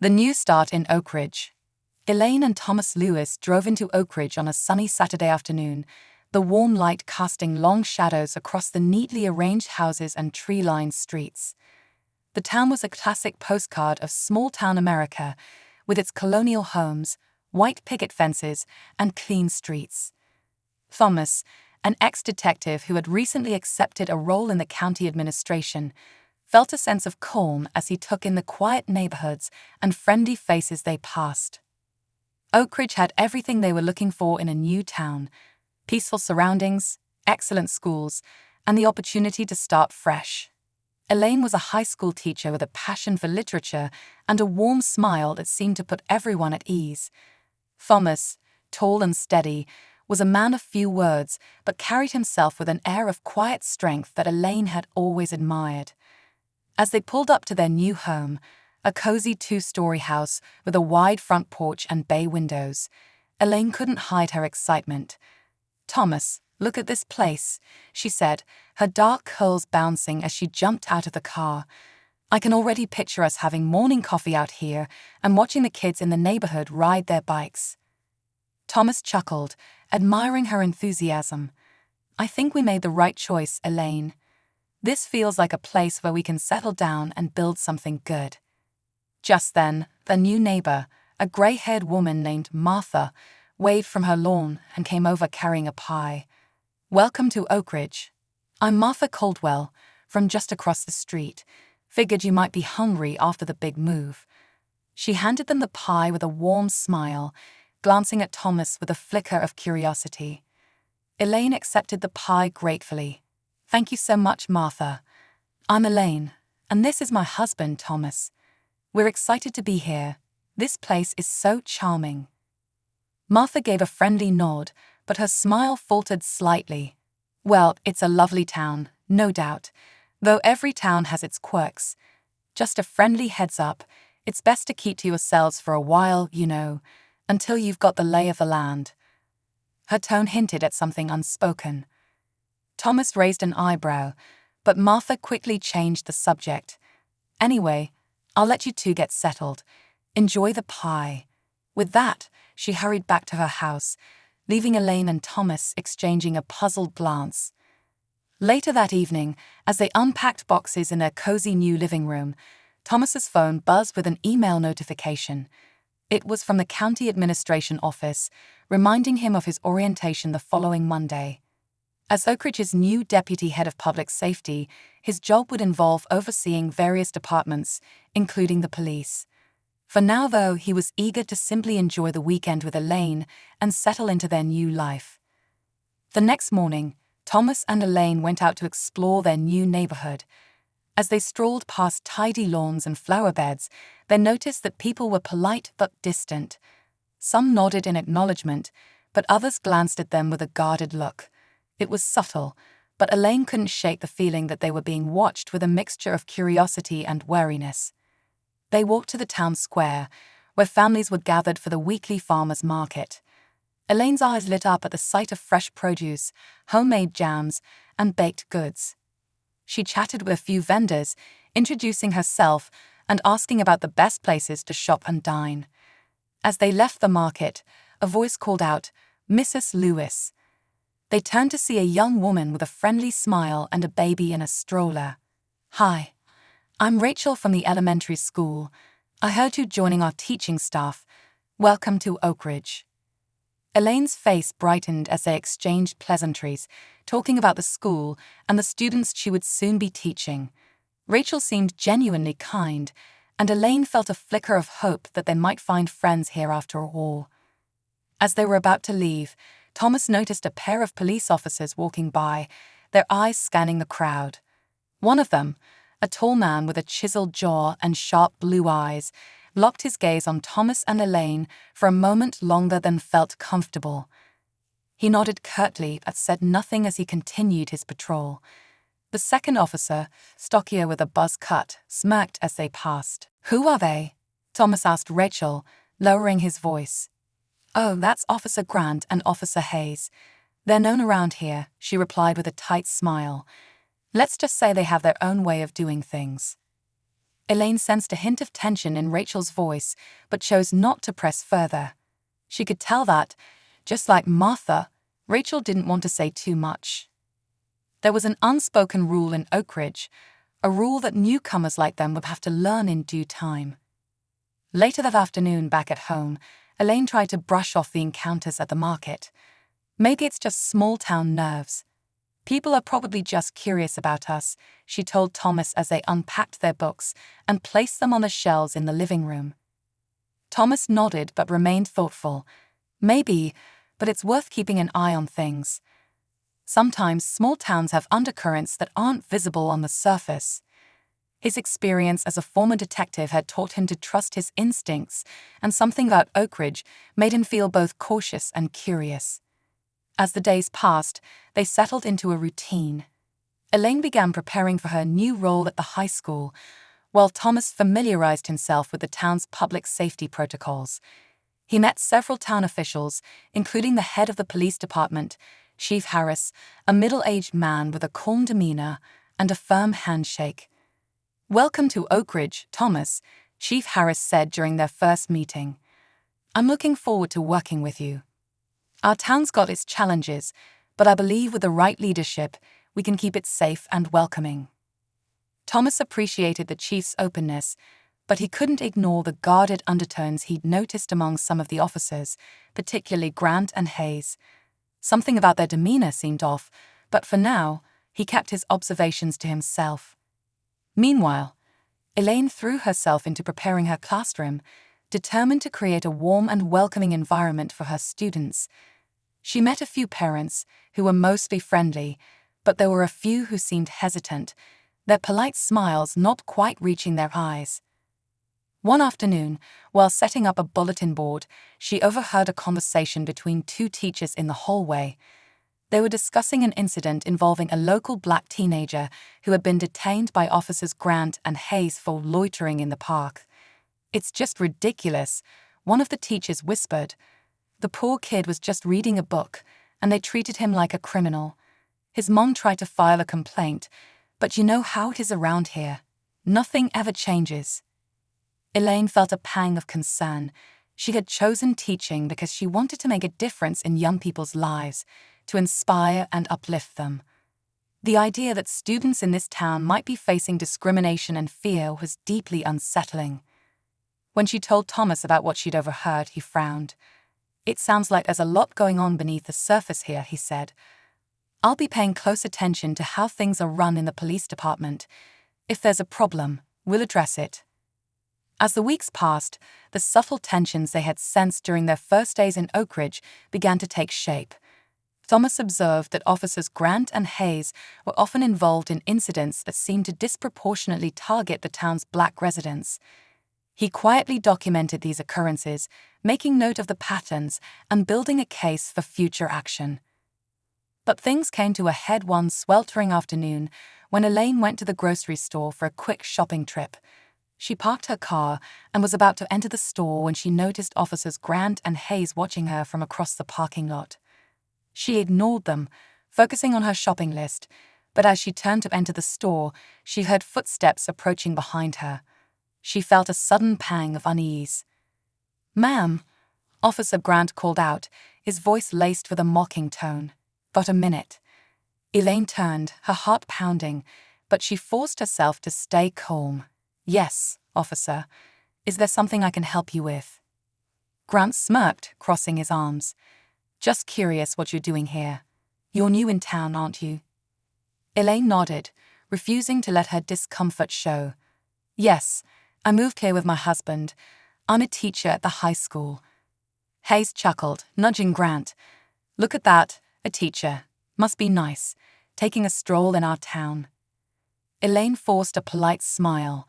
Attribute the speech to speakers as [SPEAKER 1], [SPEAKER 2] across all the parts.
[SPEAKER 1] The New Start in Oak Ridge. Elaine and Thomas Lewis drove into Oak Ridge on a sunny Saturday afternoon, the warm light casting long shadows across the neatly arranged houses and tree-lined streets. The town was a classic postcard of small-town America, with its colonial homes, white picket fences, and clean streets. Thomas, an ex-detective who had recently accepted a role in the county administration, felt a sense of calm as he took in the quiet neighborhoods and friendly faces they passed. Oak Ridge had everything they were looking for in a new town: peaceful surroundings, excellent schools, and the opportunity to start fresh. Elaine was a high school teacher with a passion for literature and a warm smile that seemed to put everyone at ease. Thomas, tall and steady, was a man of few words but carried himself with an air of quiet strength that Elaine had always admired. As they pulled up to their new home, a cozy 2-story house with a wide front porch and bay windows, Elaine couldn't hide her excitement. "Thomas, look at this place," she said, her dark curls bouncing as she jumped out of the car. "I can already picture us having morning coffee out here and watching the kids in the neighborhood ride their bikes." Thomas chuckled, admiring her enthusiasm. "I think we made the right choice, Elaine. This feels like a place where we can settle down and build something good." Just then, the new neighbor, a gray-haired woman named Martha, waved from her lawn and came over carrying a pie. "Welcome to Oak Ridge. I'm Martha Caldwell, from just across the street. Figured you might be hungry after the big move." She handed them the pie with a warm smile, glancing at Thomas with a flicker of curiosity. Elaine accepted the pie gratefully. "Thank you so much, Martha. I'm Elaine, and this is my husband, Thomas. We're excited to be here. This place is so charming." Martha gave a friendly nod, but her smile faltered slightly. "Well, it's a lovely town, no doubt, though every town has its quirks. Just a friendly heads up, it's best to keep to yourselves for a while, until you've got the lay of the land." Her tone hinted at something unspoken. Thomas raised an eyebrow, but Martha quickly changed the subject. "Anyway, I'll let you two get settled. Enjoy the pie." With that, she hurried back to her house, leaving Elaine and Thomas exchanging a puzzled glance. Later that evening, as they unpacked boxes in their cozy new living room, Thomas's phone buzzed with an email notification. It was from the county administration office, reminding him of his orientation the following Monday. As Oak Ridge's new deputy head of public safety, his job would involve overseeing various departments, including the police. For now, though, he was eager to simply enjoy the weekend with Elaine and settle into their new life. The next morning, Thomas and Elaine went out to explore their new neighborhood. As they strolled past tidy lawns and flower beds, they noticed that people were polite but distant. Some nodded in acknowledgement, but others glanced at them with a guarded look. It was subtle, but Elaine couldn't shake the feeling that they were being watched with a mixture of curiosity and wariness. They walked to the town square, where families were gathered for the weekly farmers' market. Elaine's eyes lit up at the sight of fresh produce, homemade jams, and baked goods. She chatted with a few vendors, introducing herself and asking about the best places to shop and dine. As they left the market, a voice called out, "Mrs. Lewis." They turned to see a young woman with a friendly smile and a baby in a stroller. "Hi, I'm Rachel from the elementary school. I heard you joining our teaching staff. Welcome to Oak Ridge." Elaine's face brightened as they exchanged pleasantries, talking about the school and the students she would soon be teaching. Rachel seemed genuinely kind, and Elaine felt a flicker of hope that they might find friends here after all. As they were about to leave, Thomas noticed a pair of police officers walking by, their eyes scanning the crowd. One of them, a tall man with a chiseled jaw and sharp blue eyes, locked his gaze on Thomas and Elaine for a moment longer than felt comfortable. He nodded curtly but said nothing as he continued his patrol. The second officer, stockier with a buzz cut, smirked as they passed. "Who are they?" Thomas asked Rachel, lowering his voice. "Oh, that's Officer Grant and Officer Hayes. They're known around here," she replied with a tight smile. "Let's just say they have their own way of doing things." Elaine sensed a hint of tension in Rachel's voice, but chose not to press further. She could tell that, just like Martha, Rachel didn't want to say too much. There was an unspoken rule in Oakridge, a rule that newcomers like them would have to learn in due time. Later that afternoon, back at home, Elaine tried to brush off the encounters at the market. Maybe it's just small-town nerves. People are probably just curious about us, she told Thomas as they unpacked their books and placed them on the shelves in the living room. Thomas nodded but remained thoughtful. Maybe, but it's worth keeping an eye on things. Sometimes small towns have undercurrents that aren't visible on the surface. His experience as a former detective had taught him to trust his instincts, and something about Oakridge made him feel both cautious and curious. As the days passed, they settled into a routine. Elaine began preparing for her new role at the high school, while Thomas familiarized himself with the town's public safety protocols. He met several town officials, including the head of the police department, Chief Harris, a middle-aged man with a calm demeanor and a firm handshake. "Welcome to Oakridge, Thomas," Chief Harris said during their first meeting. "I'm looking forward to working with you. Our town's got its challenges, but I believe with the right leadership, we can keep it safe and welcoming." Thomas appreciated the chief's openness, but he couldn't ignore the guarded undertones he'd noticed among some of the officers, particularly Grant and Hayes. Something about their demeanor seemed off, but for now, he kept his observations to himself. Meanwhile, Elaine threw herself into preparing her classroom, determined to create a warm and welcoming environment for her students. She met a few parents, who were mostly friendly, but there were a few who seemed hesitant, their polite smiles not quite reaching their eyes. One afternoon, while setting up a bulletin board, she overheard a conversation between two teachers in the hallway. They were discussing an incident involving a local black teenager who had been detained by officers Grant and Hayes for loitering in the park. "It's just ridiculous," one of the teachers whispered. "The poor kid was just reading a book, and they treated him like a criminal. His mom tried to file a complaint, but you know how it is around here. Nothing ever changes." Elaine felt a pang of concern. She had chosen teaching because she wanted to make a difference in young people's lives, to inspire and uplift them. The idea that students in this town might be facing discrimination and fear was deeply unsettling. When she told Thomas about what she'd overheard, he frowned. "It sounds like there's a lot going on beneath the surface here," he said. "I'll be paying close attention to how things are run in the police department. If there's a problem, we'll address it." As the weeks passed, the subtle tensions they had sensed during their first days in Oakridge began to take shape. Thomas observed that officers Grant and Hayes were often involved in incidents that seemed to disproportionately target the town's black residents. He quietly documented these occurrences, making note of the patterns and building a case for future action. But things came to a head one sweltering afternoon when Elaine went to the grocery store for a quick shopping trip. She parked her car and was about to enter the store when she noticed officers Grant and Hayes watching her from across the parking lot. She ignored them, focusing on her shopping list, but as she turned to enter the store, she heard footsteps approaching behind her. She felt a sudden pang of unease. "Ma'am," Officer Grant called out, his voice laced with a mocking tone. "But a minute." Elaine turned, her heart pounding, but she forced herself to stay calm. "Yes, officer. Is there something I can help you with?" Grant smirked, crossing his arms. "Just curious what you're doing here. You're new in town, aren't you?" Elaine nodded, refusing to let her discomfort show. "Yes, I moved here with my husband. I'm a teacher at the high school." Hayes chuckled, nudging Grant. "Look at that, a teacher. Must be nice, taking a stroll in our town." Elaine forced a polite smile.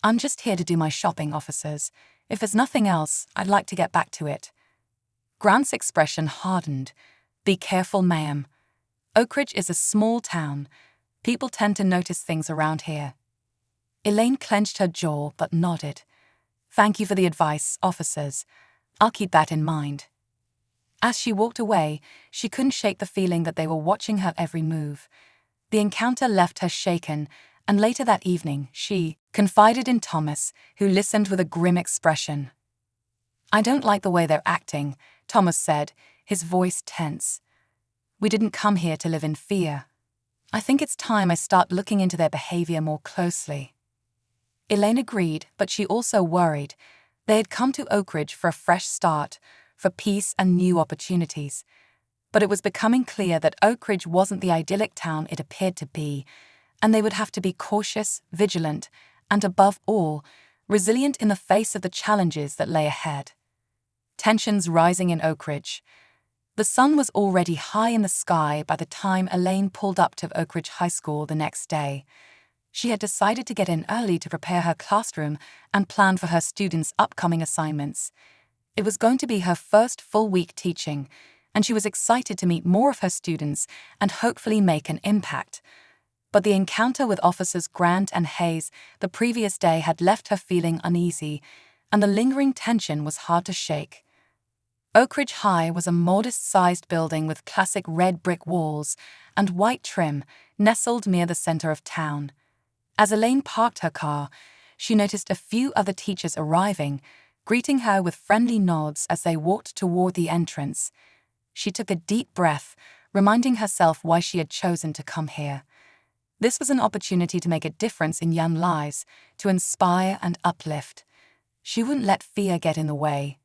[SPEAKER 1] "I'm just here to do my shopping, officers. If there's nothing else, I'd like to get back to it." Grant's expression hardened. "Be careful, ma'am. Oakridge is a small town. People tend to notice things around here." Elaine clenched her jaw but nodded. "Thank you for the advice, officers. I'll keep that in mind." As she walked away, she couldn't shake the feeling that they were watching her every move. The encounter left her shaken, and later that evening, she confided in Thomas, who listened with a grim expression. "I don't like the way they're acting," Thomas said, his voice tense. "We didn't come here to live in fear. I think it's time I start looking into their behavior more closely." Elaine agreed, but she also worried. They had come to Oak Ridge for a fresh start, for peace and new opportunities. But it was becoming clear that Oak Ridge wasn't the idyllic town it appeared to be, and they would have to be cautious, vigilant, and above all, resilient in the face of the challenges that lay ahead. Tensions rising in Oak Ridge. The sun was already high in the sky by the time Elaine pulled up to Oak Ridge High School the next day. She had decided to get in early to prepare her classroom and plan for her students' upcoming assignments. It was going to be her first full week teaching, and she was excited to meet more of her students and hopefully make an impact. But the encounter with Officers Grant and Hayes the previous day had left her feeling uneasy, and the lingering tension was hard to shake. Oak Ridge High was a modest-sized building with classic red brick walls and white trim, nestled near the center of town. As Elaine parked her car, she noticed a few other teachers arriving, greeting her with friendly nods as they walked toward the entrance. She took a deep breath, reminding herself why she had chosen to come here. This was an opportunity to make a difference in young lives, to inspire and uplift. She wouldn't let fear get in the way.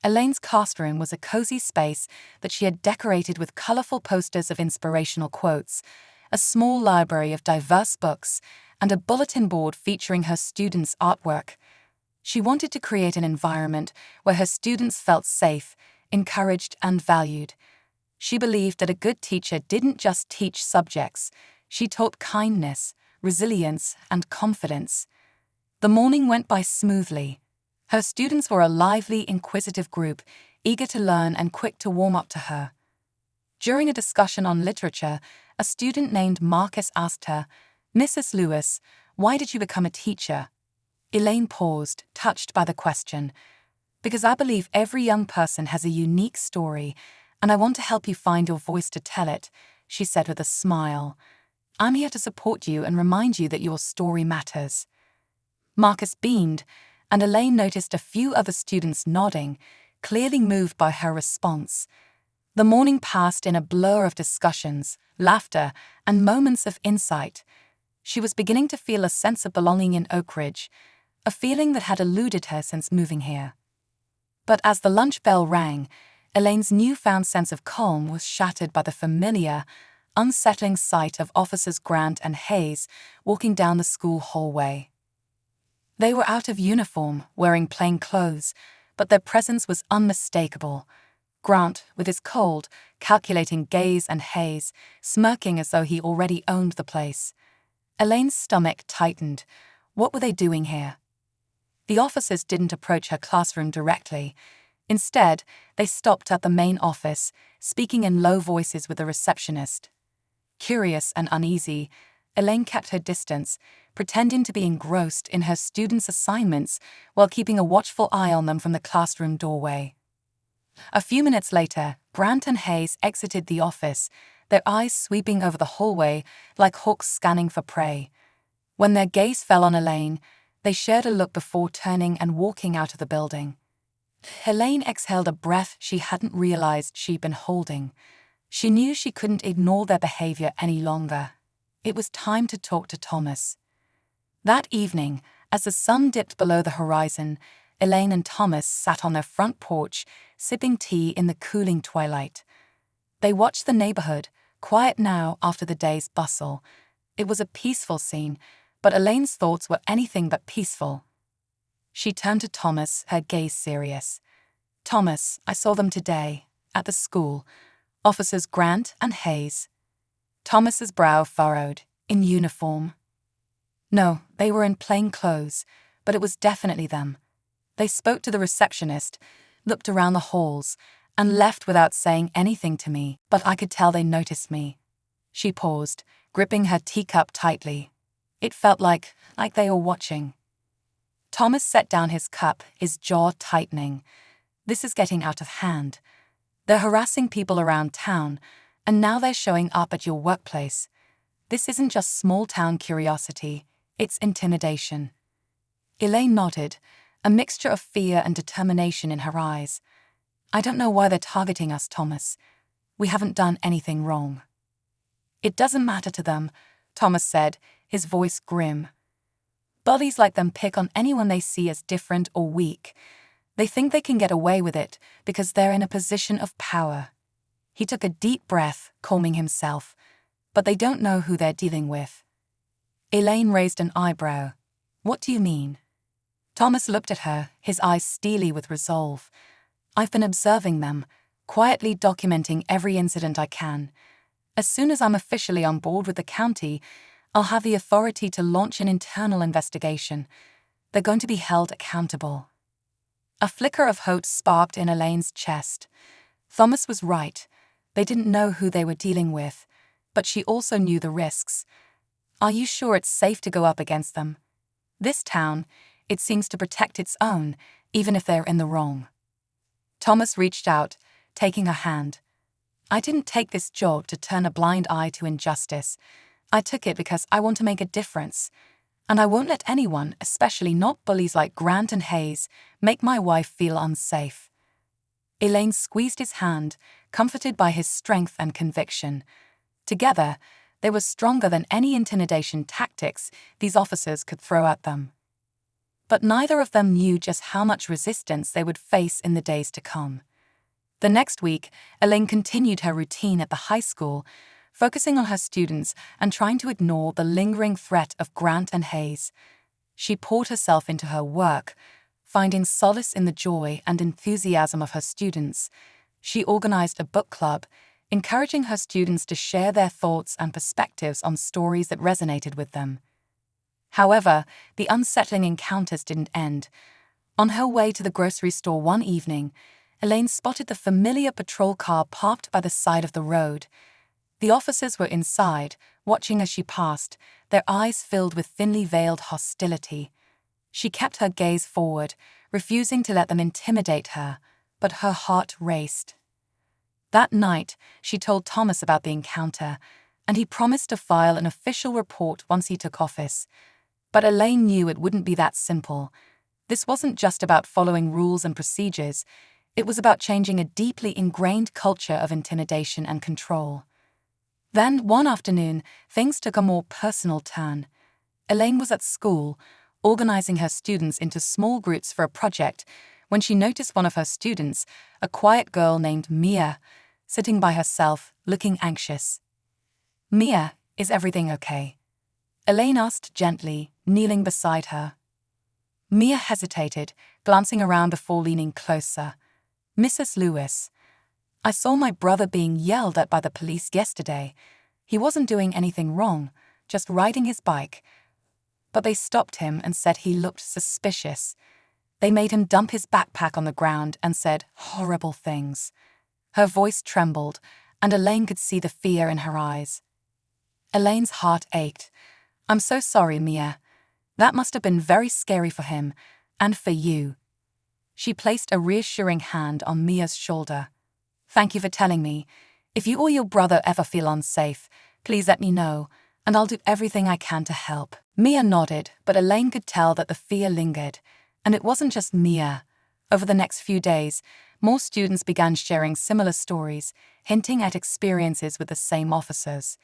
[SPEAKER 1] Elaine's classroom was a cozy space that she had decorated with colorful posters of inspirational quotes, a small library of diverse books, and a bulletin board featuring her students' artwork. She wanted to create an environment where her students felt safe, encouraged, and valued. She believed that a good teacher didn't just teach subjects, she taught kindness, resilience, and confidence. The morning went by smoothly. Her students were a lively, inquisitive group, eager to learn and quick to warm up to her. During a discussion on literature, a student named Marcus asked her, "Mrs. Lewis, why did you become a teacher?" Elaine paused, touched by the question. "Because I believe every young person has a unique story, and I want to help you find your voice to tell it," she said with a smile. "I'm here to support you and remind you that your story matters." Marcus beamed, and Elaine noticed a few other students nodding, clearly moved by her response. The morning passed in a blur of discussions, laughter, and moments of insight. She was beginning to feel a sense of belonging in Oak Ridge, a feeling that had eluded her since moving here. But as the lunch bell rang, Elaine's newfound sense of calm was shattered by the familiar, unsettling sight of Officers Grant and Hayes walking down the school hallway. They were out of uniform, wearing plain clothes, but their presence was unmistakable. Grant, with his cold, calculating gaze, and Hayes, smirking as though he already owned the place. Elaine's stomach tightened. What were they doing here? The officers didn't approach her classroom directly. Instead, they stopped at the main office, speaking in low voices with the receptionist. Curious and uneasy, Elaine kept her distance, pretending to be engrossed in her students' assignments while keeping a watchful eye on them from the classroom doorway. A few minutes later, Grant and Hayes exited the office, their eyes sweeping over the hallway like hawks scanning for prey. When their gaze fell on Elaine, they shared a look before turning and walking out of the building. Elaine exhaled a breath she hadn't realized she'd been holding. She knew she couldn't ignore their behavior any longer. It was time to talk to Thomas. That evening, as the sun dipped below the horizon, Elaine and Thomas sat on their front porch, sipping tea in the cooling twilight. They watched the neighborhood, quiet now after the day's bustle. It was a peaceful scene, but Elaine's thoughts were anything but peaceful. She turned to Thomas, her gaze serious. "Thomas, I saw them today, at the school. Officers Grant and Hayes." Thomas's brow furrowed. "In uniform?" "No, they were in plain clothes, but it was definitely them. They spoke to the receptionist, looked around the halls, and left without saying anything to me, but I could tell they noticed me." She paused, gripping her teacup tightly. It felt like they were watching. Thomas set down his cup, his jaw tightening. "This is getting out of hand. They're harassing people around town, and now they're showing up at your workplace. This isn't just small-town curiosity, it's intimidation. Elaine nodded, a mixture of fear and determination in her eyes. I don't know why they're targeting us, Thomas. We haven't done anything wrong. It doesn't matter to them, Thomas said, his voice grim. Bullies like them pick on anyone they see as different or weak. They think they can get away with it because they're in a position of power. He took a deep breath, calming himself, but they don't know who they're dealing with. Elaine raised an eyebrow. What do you mean? Thomas looked at her, his eyes steely with resolve. I've been observing them, quietly documenting every incident I can. As soon as I'm officially on board with the county, I'll have the authority to launch an internal investigation. They're going to be held accountable. A flicker of hope sparked in Elaine's chest. Thomas was right. They didn't know who they were dealing with, but she also knew the risks. Are you sure it's safe to go up against them? This town, it seems to protect its own, even if they're in the wrong. Thomas reached out, taking her hand. I didn't take this job to turn a blind eye to injustice. I took it because I want to make a difference. And I won't let anyone, especially not bullies like Grant and Hayes, make my wife feel unsafe. Elaine squeezed his hand, comforted by his strength and conviction. Together, they were stronger than any intimidation tactics these officers could throw at them. But neither of them knew just how much resistance they would face in the days to come. The next week, Elaine continued her routine at the high school, focusing on her students and trying to ignore the lingering threat of Grant and Hayes. She poured herself into her work, finding solace in the joy and enthusiasm of her students. She organized a book club, encouraging her students to share their thoughts and perspectives on stories that resonated with them. However, the unsettling encounters didn't end. On her way to the grocery store one evening, Elaine spotted the familiar patrol car parked by the side of the road. The officers were inside, watching as she passed, their eyes filled with thinly veiled hostility. She kept her gaze forward, refusing to let them intimidate her, but her heart raced. That night, she told Thomas about the encounter, and he promised to file an official report once he took office. But Elaine knew it wouldn't be that simple. This wasn't just about following rules and procedures. It was about changing a deeply ingrained culture of intimidation and control. Then, one afternoon, things took a more personal turn. Elaine was at school, organizing her students into small groups for a project, when she noticed one of her students, a quiet girl named Mia, sitting by herself, looking anxious. Mia, is everything okay? Elaine asked gently, kneeling beside her. Mia hesitated, glancing around before leaning closer. Mrs. Lewis, I saw my brother being yelled at by the police yesterday. He wasn't doing anything wrong, just riding his bike. But they stopped him and said he looked suspicious. They made him dump his backpack on the ground and said horrible things. Her voice trembled, and Elaine could see the fear in her eyes. Elaine's heart ached. I'm so sorry, Mia. That must have been very scary for him, and for you. She placed a reassuring hand on Mia's shoulder. Thank you for telling me. If you or your brother ever feel unsafe, please let me know, and I'll do everything I can to help. Mia nodded, but Elaine could tell that the fear lingered. And it wasn't just Mia. Over the next few days, more students began sharing similar stories, hinting at experiences with the same officers.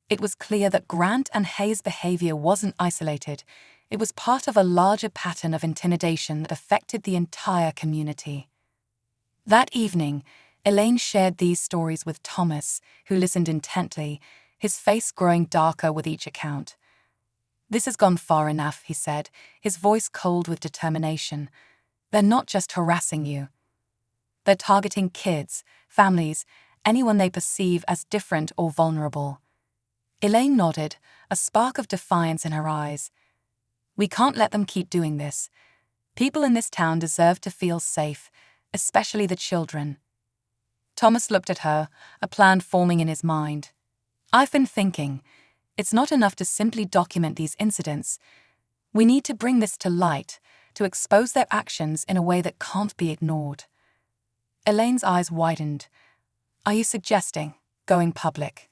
[SPEAKER 1] It was clear that Grant and Hayes' behavior wasn't isolated. It was part of a larger pattern of intimidation that affected the entire community. That evening, Elaine shared these stories with Thomas, who listened intently, his face growing darker with each account. This has gone far enough, he said, his voice cold with determination. They're not just harassing you. They're targeting kids, families, anyone they perceive as different or vulnerable. Elaine nodded, a spark of defiance in her eyes. We can't let them keep doing this. People in this town deserve to feel safe, especially the children. Thomas looked at her, a plan forming in his mind. I've been thinking, it's not enough to simply document these incidents. We need to bring this to light, to expose their actions in a way that can't be ignored. Elaine's eyes widened. Are you suggesting going public?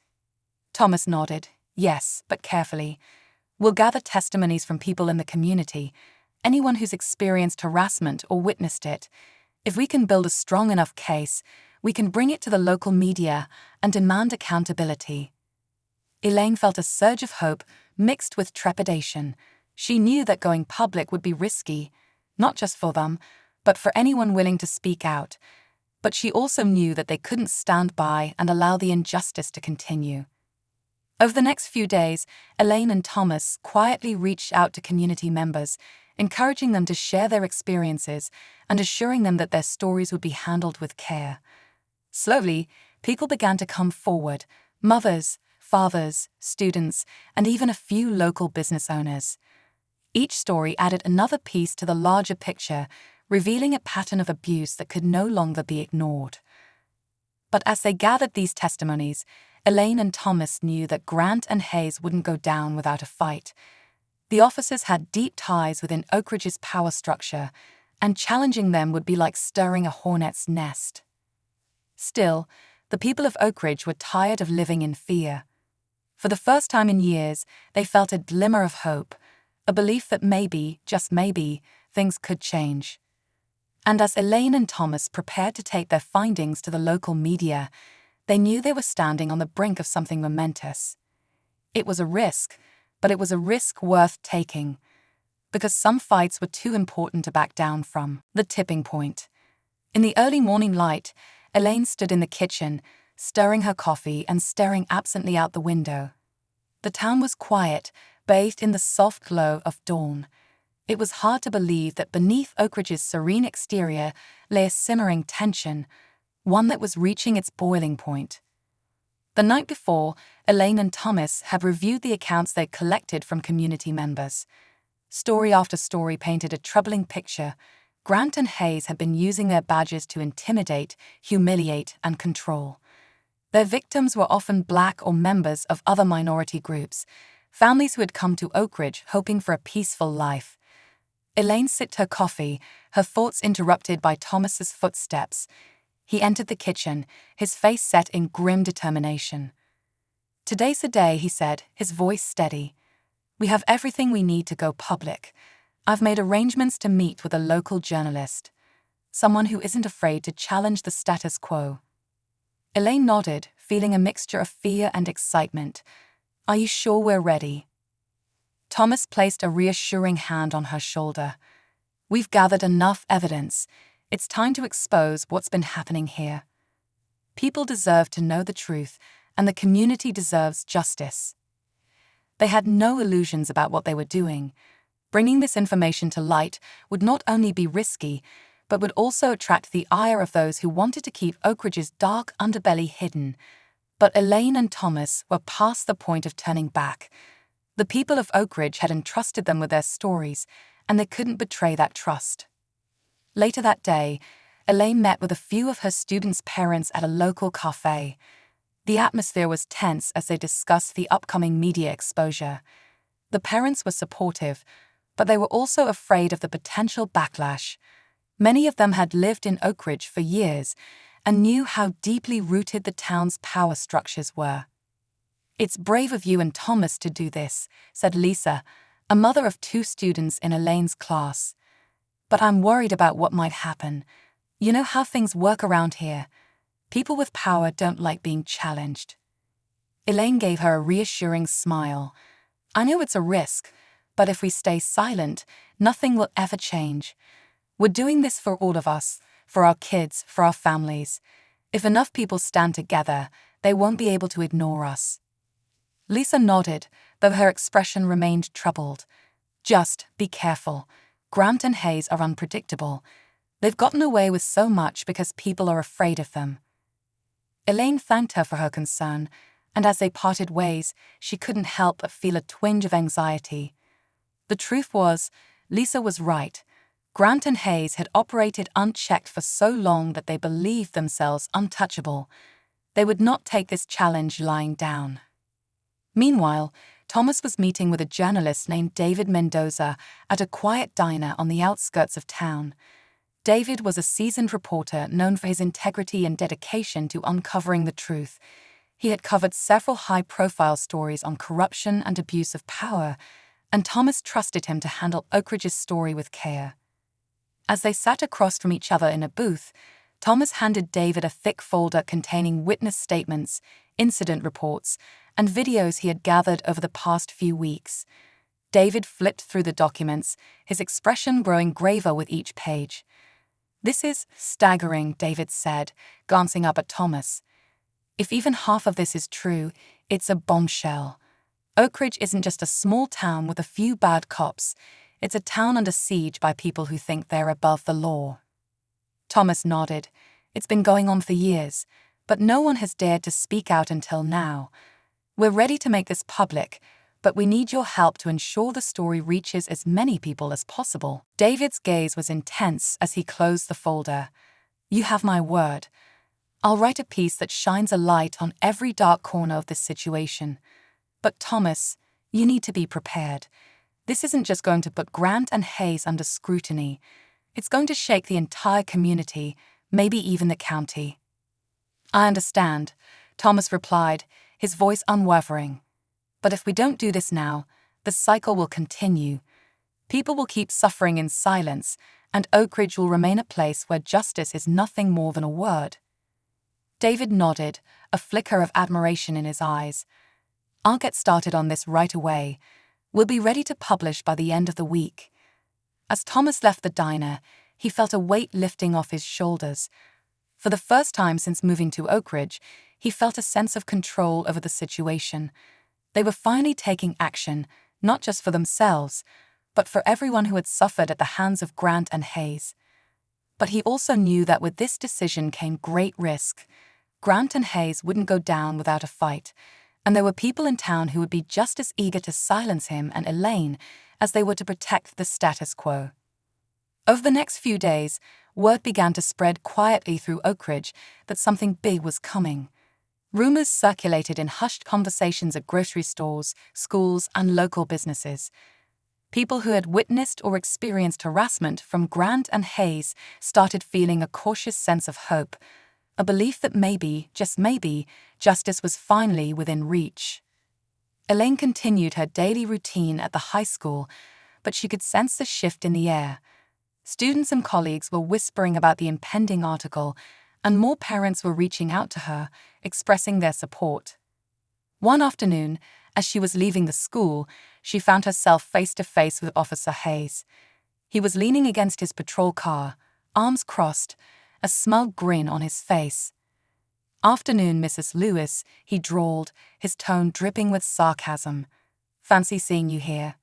[SPEAKER 1] Thomas nodded, Yes, but carefully. We'll gather testimonies from people in the community, anyone who's experienced harassment or witnessed it. If we can build a strong enough case, we can bring it to the local media and demand accountability. Elaine felt a surge of hope mixed with trepidation. She knew that going public would be risky, not just for them, but for anyone willing to speak out. But she also knew that they couldn't stand by and allow the injustice to continue. Over the next few days, Elaine and Thomas quietly reached out to community members, encouraging them to share their experiences and assuring them that their stories would be handled with care. Slowly, people began to come forward: mothers, fathers, students, and even a few local business owners. Each story added another piece to the larger picture, revealing a pattern of abuse that could no longer be ignored. But as they gathered these testimonies, Elaine and Thomas knew that Grant and Hayes wouldn't go down without a fight. The officers had deep ties within Oak Ridge's power structure, and challenging them would be like stirring a hornet's nest. Still, the people of Oak Ridge were tired of living in fear. For the first time in years, they felt a glimmer of hope, a belief that maybe, just maybe, things could change. And as Elaine and Thomas prepared to take their findings to the local media, they knew they were standing on the brink of something momentous. It was a risk, but it was a risk worth taking, because some fights were too important to back down from. The tipping point. In the early morning light, Elaine stood in the kitchen, stirring her coffee and staring absently out the window. The town was quiet, bathed in the soft glow of dawn. It was hard to believe that beneath Oak Ridge's serene exterior lay a simmering tension, one that was reaching its boiling point. The night before, Elaine and Thomas had reviewed the accounts they'd collected from community members. Story after story painted a troubling picture. Grant and Hayes had been using their badges to intimidate, humiliate, and control. Their victims were often Black or members of other minority groups, families who had come to Oak Ridge hoping for a peaceful life. Elaine sipped her coffee, her thoughts interrupted by Thomas's footsteps. He entered the kitchen, his face set in grim determination. "Today's the day," he said, his voice steady. "We have everything we need to go public. I've made arrangements to meet with a local journalist, someone who isn't afraid to challenge the status quo." Elaine nodded, feeling a mixture of fear and excitement. "Are you sure we're ready?" Thomas placed a reassuring hand on her shoulder. "We've gathered enough evidence. It's time to expose what's been happening here. People deserve to know the truth, and the community deserves justice." They had no illusions about what they were doing. Bringing this information to light would not only be risky, but would also attract the ire of those who wanted to keep Oak Ridge's dark underbelly hidden. But Elaine and Thomas were past the point of turning back. The people of Oak Ridge had entrusted them with their stories, and they couldn't betray that trust. Later that day, Elaine met with a few of her students' parents at a local cafe. The atmosphere was tense as they discussed the upcoming media exposure. The parents were supportive, but they were also afraid of the potential backlash. Many of them had lived in Oak Ridge for years and knew how deeply rooted the town's power structures were. "It's brave of you and Thomas to do this," said Lisa, a mother of 2 students in Elaine's class. "But I'm worried about what might happen. You know how things work around here. People with power don't like being challenged." Elaine gave her a reassuring smile. "I know it's a risk, but if we stay silent, nothing will ever change. We're doing this for all of us, for our kids, for our families. If enough people stand together, they won't be able to ignore us." Lisa nodded, though her expression remained troubled. "Just be careful. Grant and Hayes are unpredictable. They've gotten away with so much because people are afraid of them." Elaine thanked her for her concern, and as they parted ways, she couldn't help but feel a twinge of anxiety. The truth was, Lisa was right. Grant and Hayes had operated unchecked for so long that they believed themselves untouchable. They would not take this challenge lying down. Meanwhile, Thomas was meeting with a journalist named David Mendoza at a quiet diner on the outskirts of town. David was a seasoned reporter known for his integrity and dedication to uncovering the truth. He had covered several high-profile stories on corruption and abuse of power, and Thomas trusted him to handle Oakridge's story with care. As they sat across from each other in a booth, Thomas handed David a thick folder containing witness statements, incident reports, and videos he had gathered over the past few weeks. David flipped through the documents, his expression growing graver with each page. "This is staggering," David said, glancing up at Thomas. "If even half of this is true, it's a bombshell. Oakridge isn't just a small town with a few bad cops. It's a town under siege by people who think they're above the law." Thomas nodded. "It's been going on for years, but no one has dared to speak out until now. We're ready to make this public, but we need your help to ensure the story reaches as many people as possible." David's gaze was intense as he closed the folder. "You have my word. I'll write a piece that shines a light on every dark corner of this situation. But Thomas, you need to be prepared. This isn't just going to put Grant and Hayes under scrutiny. It's going to shake the entire community, maybe even the county." "I understand," Thomas replied, his voice unwavering. "But if we don't do this now, the cycle will continue. People will keep suffering in silence, and Oakridge will remain a place where justice is nothing more than a word." David nodded, a flicker of admiration in his eyes. "I'll get started on this right away. We'll be ready to publish by the end of the week." As Thomas left the diner, he felt a weight lifting off his shoulders. For the first time since moving to Oakridge, he felt a sense of control over the situation. They were finally taking action, not just for themselves, but for everyone who had suffered at the hands of Grant and Hayes. But he also knew that with this decision came great risk. Grant and Hayes wouldn't go down without a fight, and there were people in town who would be just as eager to silence him and Elaine as they were to protect the status quo. Over the next few days, word began to spread quietly through Oakridge that something big was coming. Rumors circulated in hushed conversations at grocery stores, schools, and local businesses. People who had witnessed or experienced harassment from Grant and Hayes started feeling a cautious sense of hope, a belief that maybe, just maybe, justice was finally within reach. Elaine continued her daily routine at the high school, but she could sense the shift in the air. Students and colleagues were whispering about the impending article, and more parents were reaching out to her, expressing their support. One afternoon, as she was leaving the school, she found herself face to face with Officer Hayes. He was leaning against his patrol car, arms crossed, a smug grin on his face. "Afternoon, Mrs. Lewis," he drawled, his tone dripping with sarcasm. "Fancy seeing you here."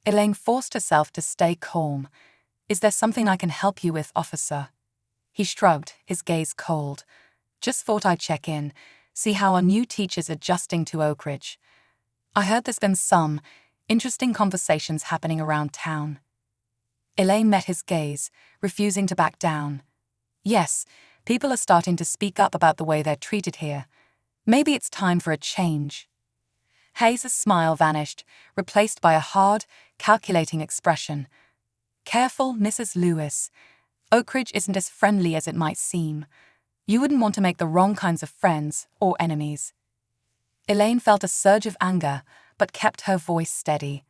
[SPEAKER 1] Elaine forced herself to stay calm. "Is there something I can help you with, officer?" He shrugged, his gaze cold. "Just thought I'd check in, see how our new teacher's adjusting to Oakridge. I heard there's been some interesting conversations happening around town." Elaine met his gaze, refusing to back down. "Yes, people are starting to speak up about the way they're treated here. Maybe it's time for a change." Hayes' smile vanished, replaced by a hard, calculating expression. "Careful, Mrs. Lewis. Oakridge isn't as friendly as it might seem. You wouldn't want to make the wrong kinds of friends or enemies." Elaine felt a surge of anger, but kept her voice steady.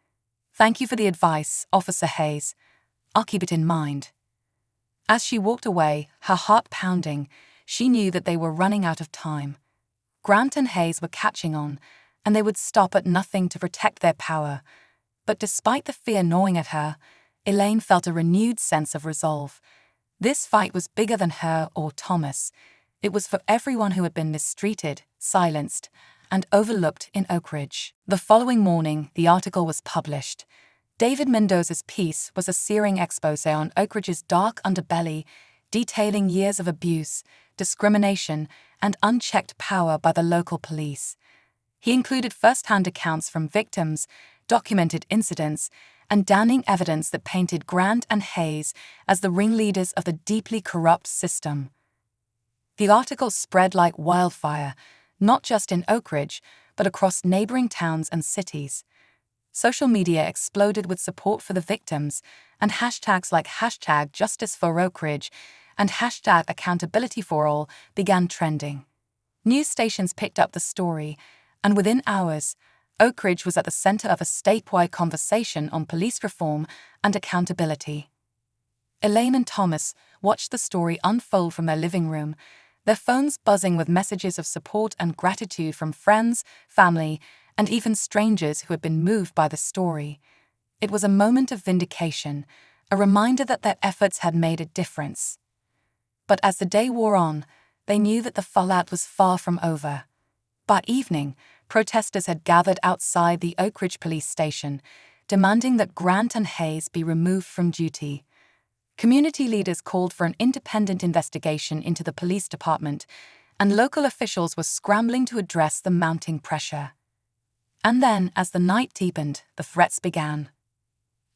[SPEAKER 1] "Thank you for the advice, Officer Hayes. I'll keep it in mind." As she walked away, her heart pounding, she knew that they were running out of time. Grant and Hayes were catching on, and they would stop at nothing to protect their power. But despite the fear gnawing at her, Elaine felt a renewed sense of resolve. This fight was bigger than her or Thomas. It was for everyone who had been mistreated, silenced, and overlooked in Oakridge. The following morning, the article was published. David Mendoza's piece was a searing exposé on Oakridge's dark underbelly, detailing years of abuse, discrimination, and unchecked power by the local police. He included first-hand accounts from victims, documented incidents, and damning evidence that painted Grant and Hayes as the ringleaders of the deeply corrupt system. The article spread like wildfire, not just in Oakridge, but across neighboring towns and cities. Social media exploded with support for the victims, and hashtags like #JusticeForOakridge and #AccountabilityForAll began trending. News stations picked up the story, and within hours, Oak Ridge was at the center of a statewide conversation on police reform and accountability. Elaine and Thomas watched the story unfold from their living room, their phones buzzing with messages of support and gratitude from friends, family, and even strangers who had been moved by the story. It was a moment of vindication, a reminder that their efforts had made a difference. But as the day wore on, they knew that the fallout was far from over. By evening, protesters had gathered outside the Oak Ridge police station, demanding that Grant and Hayes be removed from duty. Community leaders called for an independent investigation into the police department, and local officials were scrambling to address the mounting pressure. And then, as the night deepened, the threats began.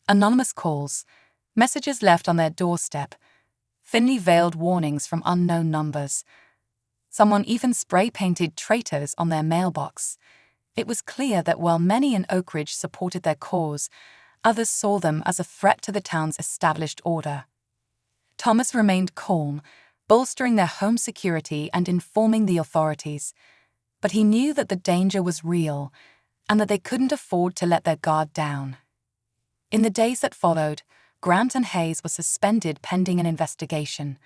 [SPEAKER 1] Anonymous calls, messages left on their doorstep, thinly veiled warnings from unknown numbers. Someone even spray-painted traitors on their mailbox. It was clear that while many in Oak Ridge supported their cause, others saw them as a threat to the town's established order. Thomas remained calm, bolstering their home security and informing the authorities. But he knew that the danger was real, and that they couldn't afford to let their guard down. In the days that followed, Grant and Hayes were suspended pending an investigation.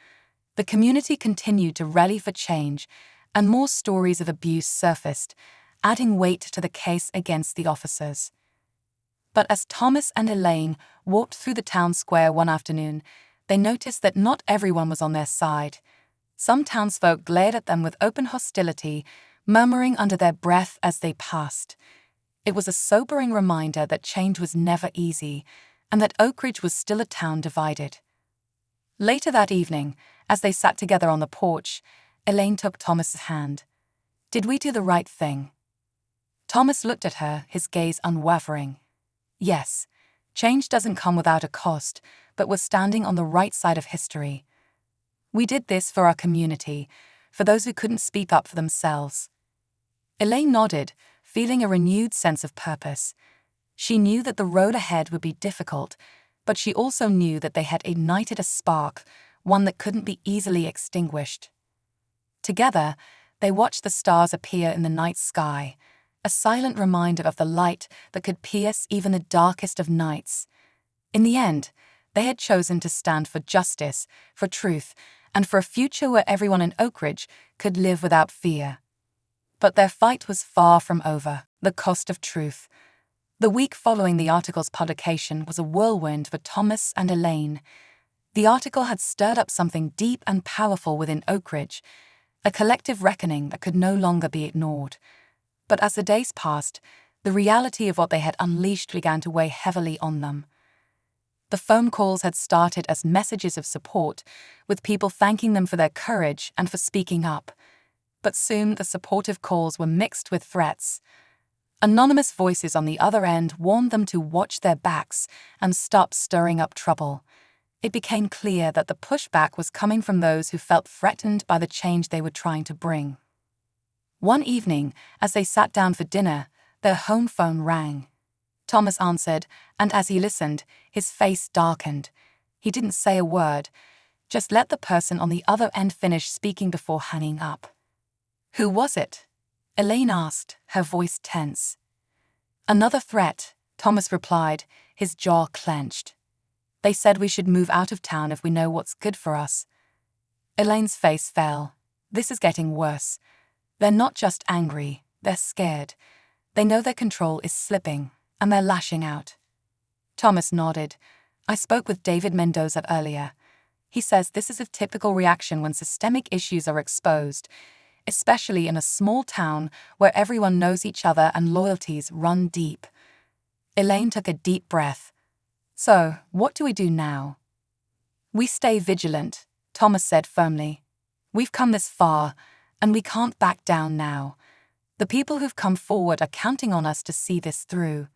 [SPEAKER 1] The community continued to rally for change, and more stories of abuse surfaced, adding weight to the case against the officers. But as Thomas and Elaine walked through the town square one afternoon, they noticed that not everyone was on their side. Some townsfolk glared at them with open hostility, murmuring under their breath as they passed. It was a sobering reminder that change was never easy, and that Oak Ridge was still a town divided. Later that evening, as they sat together on the porch, Elaine took Thomas's hand. "Did we do the right thing?" Thomas looked at her, his gaze unwavering. "Yes, change doesn't come without a cost, but we're standing on the right side of history. We did this for our community, for those who couldn't speak up for themselves." Elaine nodded, feeling a renewed sense of purpose. She knew that the road ahead would be difficult, but she also knew that they had ignited a spark, one that couldn't be easily extinguished. Together, they watched the stars appear in the night sky, a silent reminder of the light that could pierce even the darkest of nights. In the end, they had chosen to stand for justice, for truth, and for a future where everyone in Oak Ridge could live without fear. But their fight was far from over. The cost of truth. The week following the article's publication was a whirlwind for Thomas and Elaine. The article had stirred up something deep and powerful within Oak Ridge, a collective reckoning that could no longer be ignored. But as the days passed, the reality of what they had unleashed began to weigh heavily on them. The phone calls had started as messages of support, with people thanking them for their courage and for speaking up. But soon the supportive calls were mixed with threats. Anonymous voices on the other end warned them to watch their backs and stop stirring up trouble. It became clear that the pushback was coming from those who felt threatened by the change they were trying to bring. One evening, as they sat down for dinner, their home phone rang. Thomas answered, and as he listened, his face darkened. He didn't say a word, just let the person on the other end finish speaking before hanging up. "Who was it?" Elaine asked, her voice tense. "Another threat," Thomas replied, his jaw clenched. "They said we should move out of town if we know what's good for us." Elaine's face fell. This is getting worse. They're not just angry, they're scared. They know their control is slipping, and they're lashing out. Thomas nodded. "I spoke with David Mendoza earlier. He says this is a typical reaction when systemic issues are exposed, especially in a small town where everyone knows each other and loyalties run deep." Elaine took a deep breath. "So, what do we do now?" "We stay vigilant," Thomas said firmly. "We've come this far, and we can't back down now. The people who've come forward are counting on us to see this through."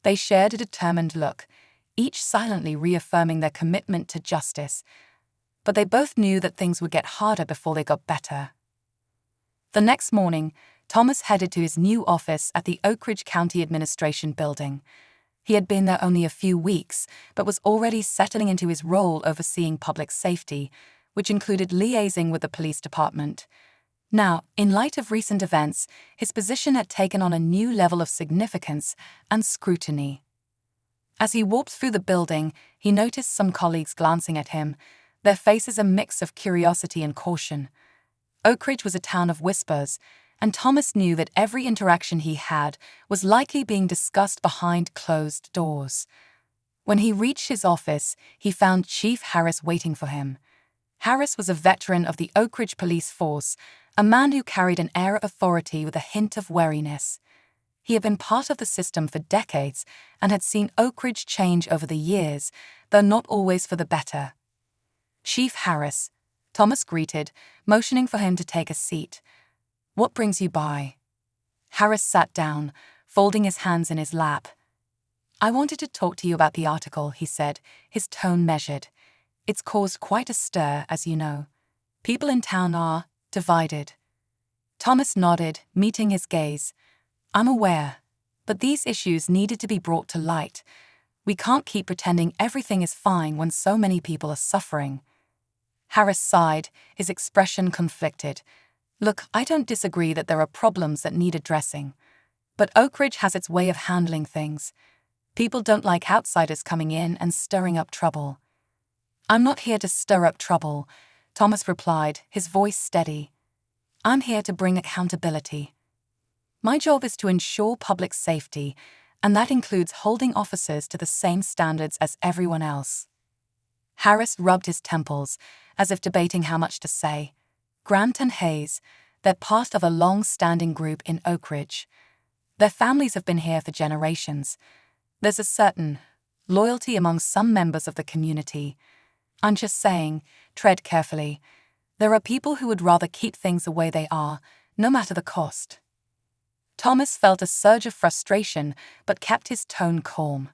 [SPEAKER 1] They shared a determined look, each silently reaffirming their commitment to justice. But they both knew that things would get harder before they got better. The next morning, Thomas headed to his new office at the Oak Ridge County Administration Building. He had been there only a few weeks, but was already settling into his role overseeing public safety, which included liaising with the police department. Now, in light of recent events, his position had taken on a new level of significance and scrutiny. As he walked through the building, he noticed some colleagues glancing at him, their faces a mix of curiosity and caution. Oakridge was a town of whispers, and Thomas knew that every interaction he had was likely being discussed behind closed doors. When he reached his office, he found Chief Harris waiting for him. Harris was a veteran of the Oakridge police force, a man who carried an air of authority with a hint of wariness. He had been part of the system for decades and had seen Oakridge change over the years, though not always for the better. "Chief Harris," Thomas greeted, motioning for him to take a seat. "What brings you by?" Harris sat down, folding his hands in his lap. "I wanted to talk to you about the article," he said, his tone measured. "It's caused quite a stir, as you know. People in town are divided." Thomas nodded, meeting his gaze. "I'm aware, but these issues needed to be brought to light. We can't keep pretending everything is fine when so many people are suffering." Harris sighed, his expression conflicted. "Look, I don't disagree that there are problems that need addressing. But Oakridge has its way of handling things. People don't like outsiders coming in and stirring up trouble." "I'm not here to stir up trouble," Thomas replied, his voice steady. "I'm here to bring accountability. My job is to ensure public safety, and that includes holding officers to the same standards as everyone else." Harris rubbed his temples, as if debating how much to say. Grant and Hayes, they're part of a long-standing group in Oakridge. Their families have been here for generations. There's a certain loyalty among some members of the community. I'm just saying, tread carefully. There are people who would rather keep things the way they are, no matter the cost. Thomas felt a surge of frustration, but kept his tone calm.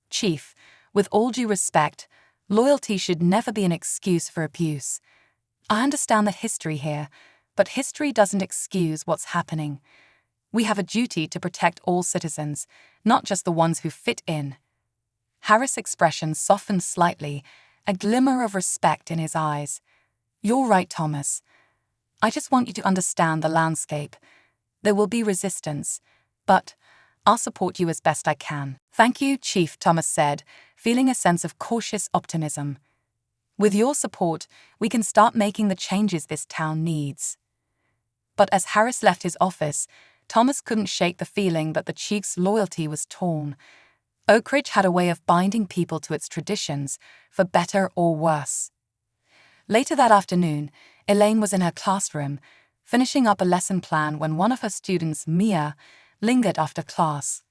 [SPEAKER 1] "Chief, with all due respect, loyalty should never be an excuse for abuse. I understand the history here, but history doesn't excuse what's happening. We have a duty to protect all citizens, not just the ones who fit in." Harris' expression softened slightly, a glimmer of respect in his eyes. "You're right, Thomas. I just want you to understand the landscape. There will be resistance, but I'll support you as best I can." "Thank you, Chief," Thomas said, feeling a sense of cautious optimism. "With your support, we can start making the changes this town needs." But as Harris left his office, Thomas couldn't shake the feeling that the chief's loyalty was torn. Oakridge had a way of binding people to its traditions, for better or worse. Later that afternoon, Elaine was in her classroom, finishing up a lesson plan when one of her students, Mia, lingered after class.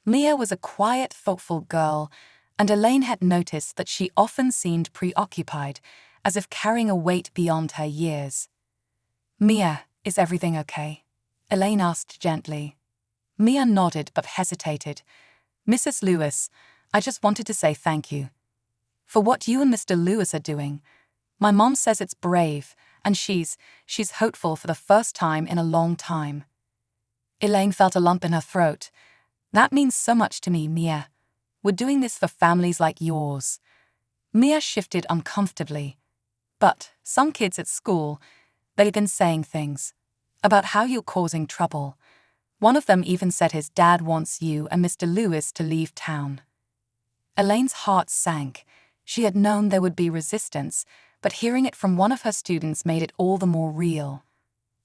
[SPEAKER 1] Mia was a quiet, thoughtful girl, and Elaine had noticed that she often seemed preoccupied, as if carrying a weight beyond her years. "Mia, is everything okay?" Elaine asked gently. Mia nodded but hesitated. "Mrs. Lewis, I just wanted to say thank you for what you and Mr. Lewis are doing. My mom says it's brave, and she's hopeful for the first time in a long time." Elaine felt a lump in her throat. "That means so much to me, Mia. We're doing this for families like yours." Mia shifted uncomfortably. "But some kids at school, they've been saying things about how you're causing trouble. One of them even said his dad wants you and Mr. Lewis to leave town." Elaine's heart sank. She had known there would be resistance, but hearing it from one of her students made it all the more real.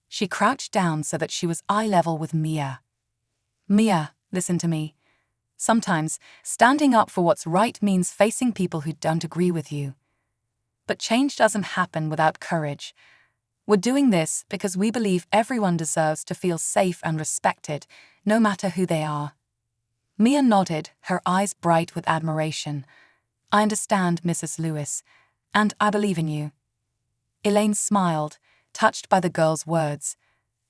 [SPEAKER 1] She crouched down so that she was eye level with Mia. "Mia, listen to me. Sometimes, standing up for what's right means facing people who don't agree with you. But change doesn't happen without courage. We're doing this because we believe everyone deserves to feel safe and respected, no matter who they are." Mia nodded, her eyes bright with admiration. "I understand, Mrs. Lewis, and I believe in you." Elaine smiled, touched by the girl's words.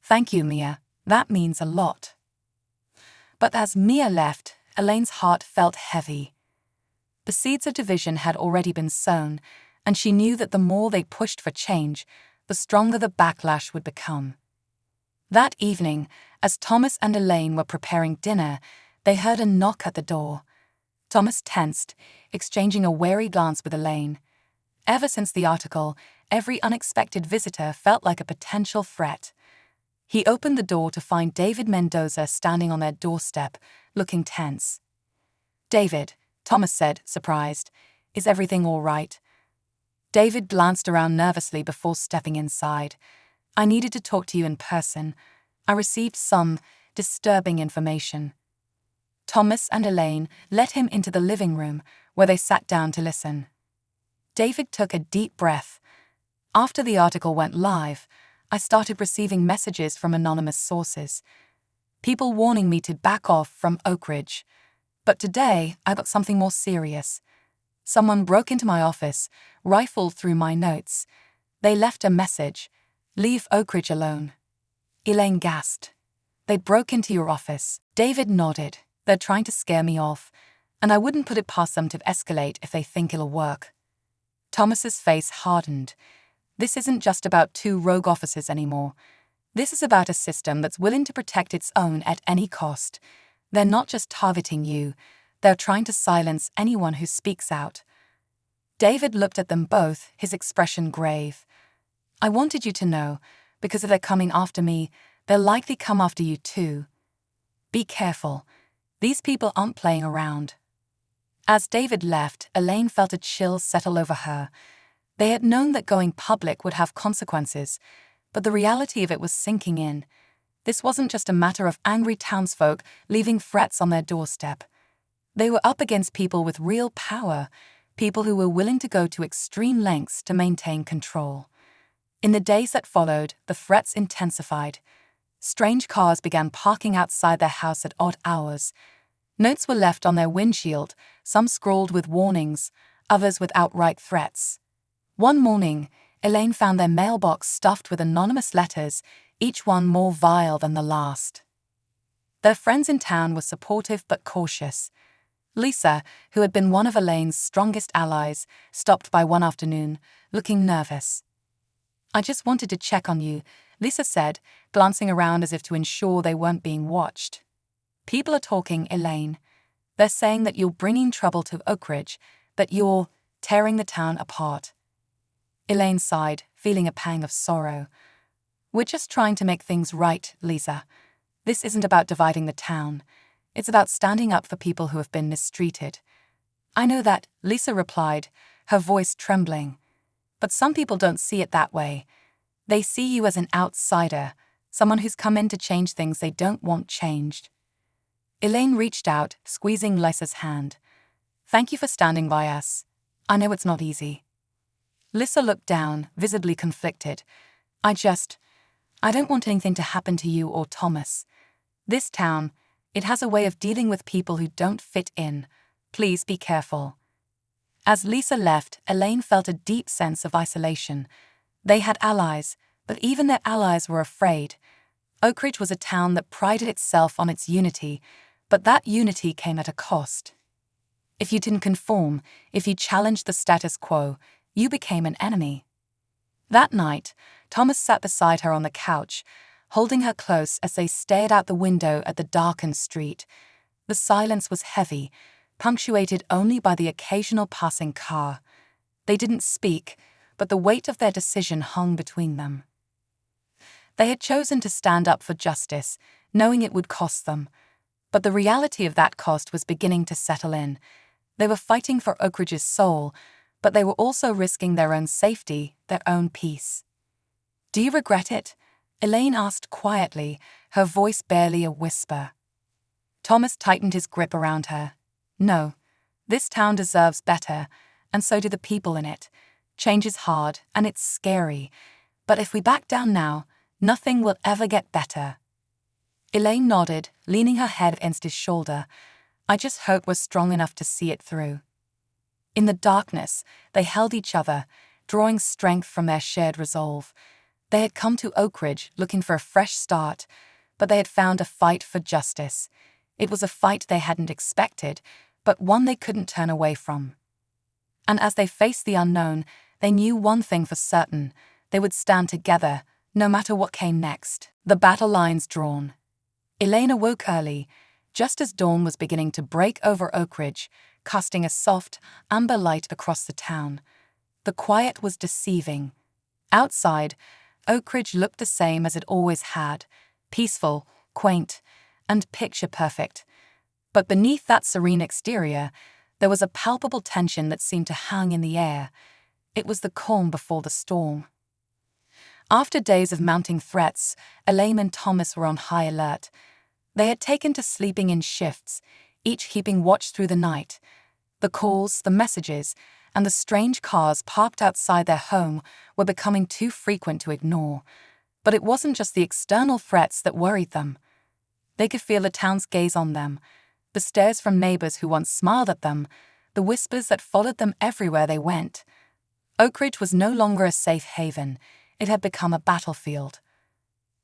[SPEAKER 1] "Thank you, Mia. That means a lot." But as Mia left, Elaine's heart felt heavy. The seeds of division had already been sown, and she knew that the more they pushed for change, the stronger the backlash would become. That evening, as Thomas and Elaine were preparing dinner, they heard a knock at the door. Thomas tensed, exchanging a wary glance with Elaine. Ever since the article, every unexpected visitor felt like a potential threat. He opened the door to find David Mendoza standing on their doorstep, looking tense. "David," Thomas said, surprised, "is everything all right?" David glanced around nervously before stepping inside. "I needed to talk to you in person. I received some disturbing information." Thomas and Elaine led him into the living room, where they sat down to listen. David took a deep breath. "After the article went live, I started receiving messages from anonymous sources. People warning me to back off from Oak Ridge. But today, I got something more serious. Someone broke into my office, rifled through my notes. They left a message: 'Leave Oak Ridge alone.'" Elaine gasped. "They broke into your office?" David nodded. "They're trying to scare me off, and I wouldn't put it past them to escalate if they think it'll work." Thomas's face hardened. This isn't just about two rogue officers anymore. This is about a system that's willing to protect its own at any cost. They're not just targeting you, they're trying to silence anyone who speaks out. David looked at them both, his expression grave. "I wanted you to know, because if they're coming after me, they'll likely come after you too. Be careful. These people aren't playing around." As David left, Elaine felt a chill settle over her. They had known that going public would have consequences, but the reality of it was sinking in. This wasn't just a matter of angry townsfolk leaving threats on their doorstep. They were up against people with real power, people who were willing to go to extreme lengths to maintain control. In the days that followed, the threats intensified. Strange cars began parking outside their house at odd hours. Notes were left on their windshield, some scrawled with warnings, others with outright threats. One morning, Elaine found their mailbox stuffed with anonymous letters, each one more vile than the last. Their friends in town were supportive but cautious. Lisa, who had been one of Elaine's strongest allies, stopped by one afternoon, looking nervous. "I just wanted to check on you," Lisa said, glancing around as if to ensure they weren't being watched. "People are talking, Elaine. They're saying that you're bringing trouble to Oak Ridge, that you're tearing the town apart." Elaine sighed, feeling a pang of sorrow. "We're just trying to make things right, Lisa. This isn't about dividing the town. It's about standing up for people who have been mistreated." "I know that," Lisa replied, her voice trembling. "But some people don't see it that way. They see you as an outsider, someone who's come in to change things they don't want changed." Elaine reached out, squeezing Lisa's hand. "Thank you for standing by us. I know it's not easy." Lisa looked down, visibly conflicted. I don't want anything to happen to you or Thomas. This town, it has a way of dealing with people who don't fit in. Please be careful." As Lisa left, Elaine felt a deep sense of isolation. They had allies, but even their allies were afraid. Oak Ridge was a town that prided itself on its unity, but that unity came at a cost. If you didn't conform, if you challenged the status quo, you became an enemy. That night, Thomas sat beside her on the couch, holding her close as they stared out the window at the darkened street. The silence was heavy, punctuated only by the occasional passing car. They didn't speak, but the weight of their decision hung between them. They had chosen to stand up for justice, knowing it would cost them. But the reality of that cost was beginning to settle in. They were fighting for Oak Ridge's soul, but they were also risking their own safety, their own peace. "Do you regret it?" Elaine asked quietly, her voice barely a whisper. Thomas tightened his grip around her. "No, this town deserves better, and so do the people in it. Change is hard, and it's scary, but if we back down now, nothing will ever get better." Elaine nodded, leaning her head against his shoulder. "I just hope we're strong enough to see it through." In the darkness, they held each other, drawing strength from their shared resolve. They had come to Oak Ridge looking for a fresh start, but they had found a fight for justice. It was a fight they hadn't expected, but one they couldn't turn away from. And as they faced the unknown, they knew one thing for certain: they would stand together, no matter what came next. The battle lines drawn. Elaine awoke early, just as dawn was beginning to break over Oak Ridge, casting a soft, amber light across the town. The quiet was deceiving. Outside, Oak Ridge looked the same as it always had, peaceful, quaint, and picture-perfect. But beneath that serene exterior, there was a palpable tension that seemed to hang in the air. It was the calm before the storm. After days of mounting threats, Elaine and Thomas were on high alert. They had taken to sleeping in shifts, each keeping watch through the night. The calls, the messages, and the strange cars parked outside their home were becoming too frequent to ignore. But it wasn't just the external threats that worried them. They could feel the town's gaze on them, the stares from neighbors who once smiled at them, the whispers that followed them everywhere they went. Oak Ridge was no longer a safe haven. It had become a battlefield.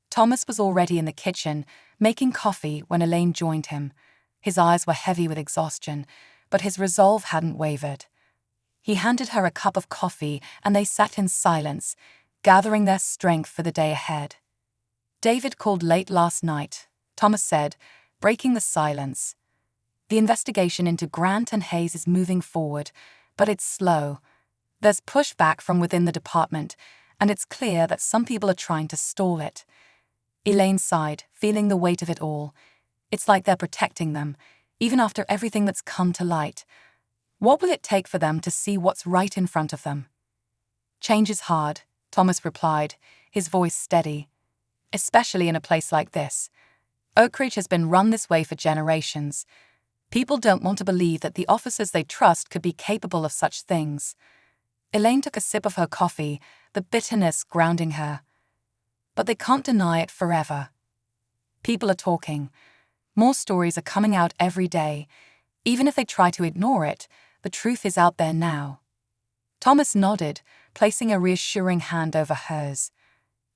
[SPEAKER 1] Thomas was already in the kitchen, making coffee when Elaine joined him. His eyes were heavy with exhaustion, but his resolve hadn't wavered. He handed her a cup of coffee and they sat in silence, gathering their strength for the day ahead. "David called late last night," Thomas said, breaking the silence. "The investigation into Grant and Hayes is moving forward, but it's slow. There's pushback from within the department, and it's clear that some people are trying to stall it." Elaine sighed, feeling the weight of it all. It's like they're protecting them, even after everything that's come to light. What will it take for them to see what's right in front of them? "Change is hard," Thomas replied, his voice steady. "Especially in a place like this. Oak Ridge has been run this way for generations. People don't want to believe that the officers they trust could be capable of such things." Elaine took a sip of her coffee, the bitterness grounding her. "But they can't deny it forever. People are talking. More stories are coming out every day. Even if they try to ignore it, the truth is out there now." Thomas nodded, placing a reassuring hand over hers.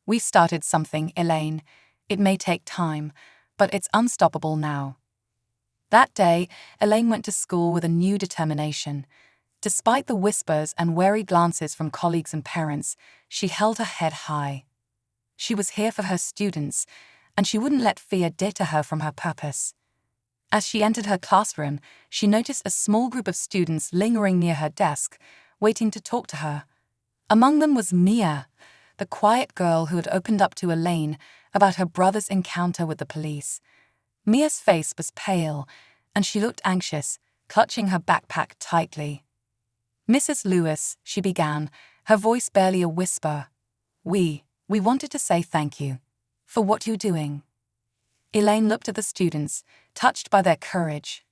[SPEAKER 1] "We've started something, Elaine. It may take time, but it's unstoppable now." That day, Elaine went to school with a new determination. Despite the whispers and wary glances from colleagues and parents, she held her head high. She was here for her students, and she wouldn't let fear deter her from her purpose. As she entered her classroom, she noticed a small group of students lingering near her desk, waiting to talk to her. Among them was Mia, the quiet girl who had opened up to Elaine about her brother's encounter with the police. Mia's face was pale, and she looked anxious, clutching her backpack tightly. "Mrs. Lewis," she began, her voice barely a whisper. We wanted to say thank you for what you're doing." Elaine looked at the students, touched by their courage.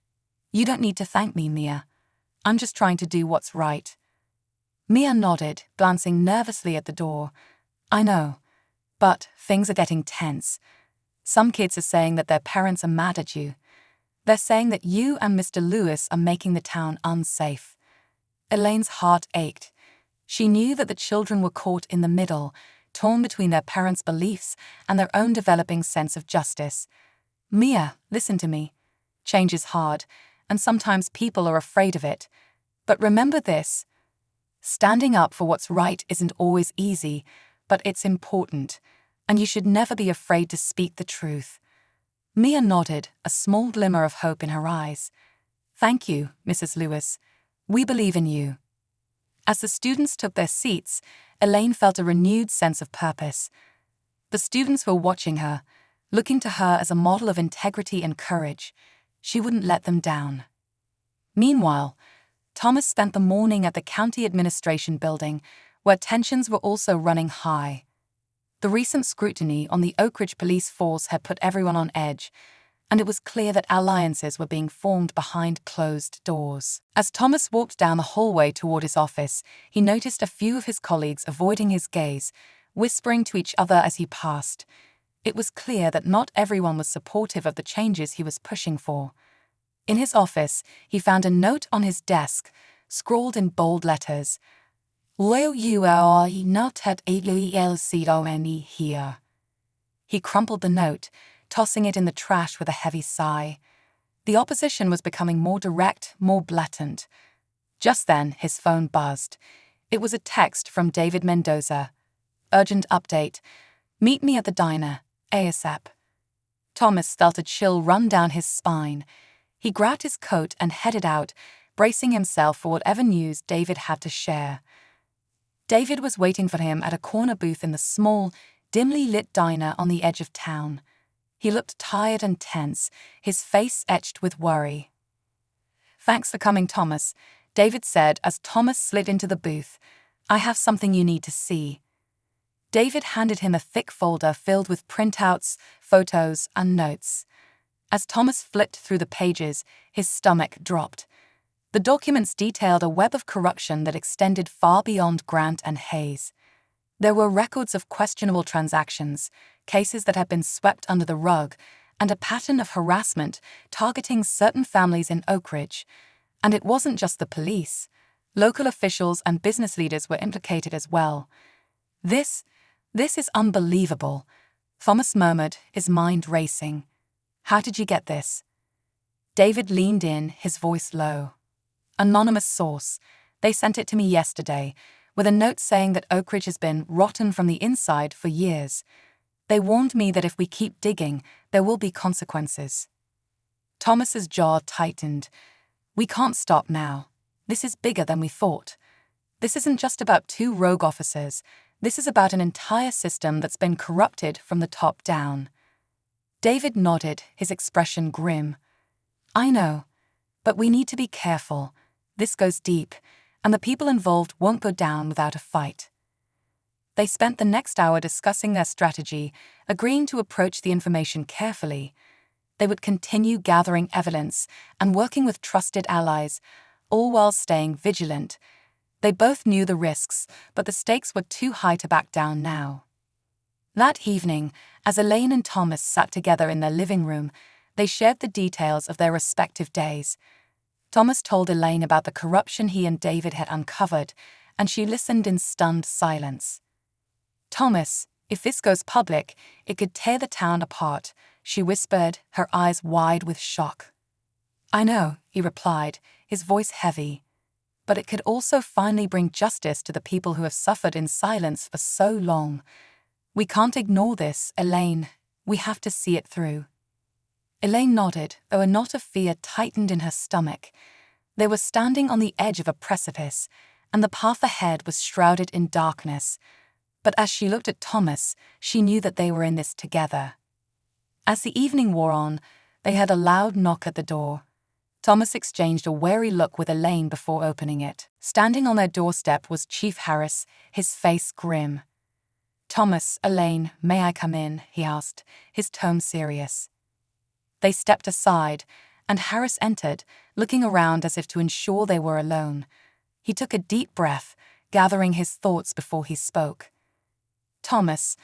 [SPEAKER 1] "You don't need to thank me, Mia. I'm just trying to do what's right." Mia nodded, glancing nervously at the door. "I know, but things are getting tense. Some kids are saying that their parents are mad at you. They're saying that you and Mr. Lewis are making the town unsafe." Elaine's heart ached. She knew that the children were caught in the middle, torn between their parents' beliefs and their own developing sense of justice. "Mia, listen to me. Change is hard, and sometimes people are afraid of it. But remember this. Standing up for what's right isn't always easy, but it's important, and you should never be afraid to speak the truth." Mia nodded, a small glimmer of hope in her eyes. "Thank you, Mrs. Lewis. We believe in you." As the students took their seats, Elaine felt a renewed sense of purpose. The students were watching her, looking to her as a model of integrity and courage. She wouldn't let them down. Meanwhile, Thomas spent the morning at the county administration building, where tensions were also running high. The recent scrutiny on the Oak Ridge police force had put everyone on edge, and it was clear that alliances were being formed behind closed doors. As Thomas walked down the hallway toward his office, he noticed a few of his colleagues avoiding his gaze, whispering to each other as he passed. It was clear that not everyone was supportive of the changes he was pushing for. In his office, he found a note on his desk, scrawled in bold letters. "Will you not at ALCONE here?" He crumpled the note, tossing it in the trash with a heavy sigh. The opposition was becoming more direct, more blatant. Just then, his phone buzzed. It was a text from David Mendoza. "Urgent update. Meet me at the diner, ASAP." Thomas felt a chill run down his spine. He grabbed his coat and headed out, bracing himself for whatever news David had to share. David was waiting for him at a corner booth in the small, dimly lit diner on the edge of town. He looked tired and tense, his face etched with worry. "Thanks for coming, Thomas," David said as Thomas slid into the booth. "I have something you need to see." David handed him a thick folder filled with printouts, photos, and notes. As Thomas flipped through the pages, his stomach dropped. The documents detailed a web of corruption that extended far beyond Grant and Hayes. There were records of questionable transactions, cases that had been swept under the rug, and a pattern of harassment targeting certain families in Oak Ridge. And it wasn't just the police. Local officials and business leaders were implicated as well. This is unbelievable," Thomas murmured, his mind racing. "How did you get this?" David leaned in, his voice low. "Anonymous source. They sent it to me yesterday, with a note saying that Oak Ridge has been rotten from the inside for years. They warned me that if we keep digging, there will be consequences." Thomas's jaw tightened. "We can't stop now. This is bigger than we thought. This isn't just about 2 rogue officers. This is about an entire system that's been corrupted from the top down." David nodded, his expression grim. "I know, but we need to be careful. This goes deep, and the people involved won't go down without a fight." They spent the next hour discussing their strategy, agreeing to approach the information carefully. They would continue gathering evidence and working with trusted allies, all while staying vigilant. They both knew the risks, but the stakes were too high to back down now. That evening, as Elaine and Thomas sat together in their living room, they shared the details of their respective days. Thomas told Elaine about the corruption he and David had uncovered, and she listened in stunned silence. "Thomas, if this goes public, it could tear the town apart," she whispered, her eyes wide with shock. "I know," he replied, his voice heavy. "But it could also finally bring justice to the people who have suffered in silence for so long. We can't ignore this, Elaine. We have to see it through." Elaine nodded, though a knot of fear tightened in her stomach. They were standing on the edge of a precipice, and the path ahead was shrouded in darkness. But as she looked at Thomas, she knew that they were in this together. As the evening wore on, they heard a loud knock at the door. Thomas exchanged a wary look with Elaine before opening it. Standing on their doorstep was Chief Harris, his face grim. "Thomas, Elaine, may I come in?" he asked, his tone serious. They stepped aside, and Harris entered, looking around as if to ensure they were alone. He took a deep breath, gathering his thoughts before he spoke. "Thomas,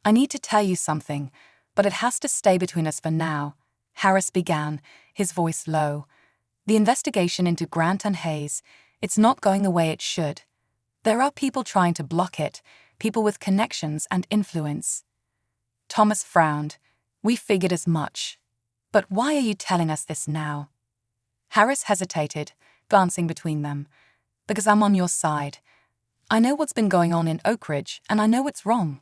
[SPEAKER 1] I need to tell you something, but it has to stay between us for now," Harris began, his voice low. "The investigation into Grant and Hayes, it's not going the way it should. There are people trying to block it, people with connections and influence." Thomas frowned. "We figured as much. But why are you telling us this now?" Harris hesitated, glancing between them. "Because I'm on your side. I know what's been going on in Oak Ridge, and I know it's wrong.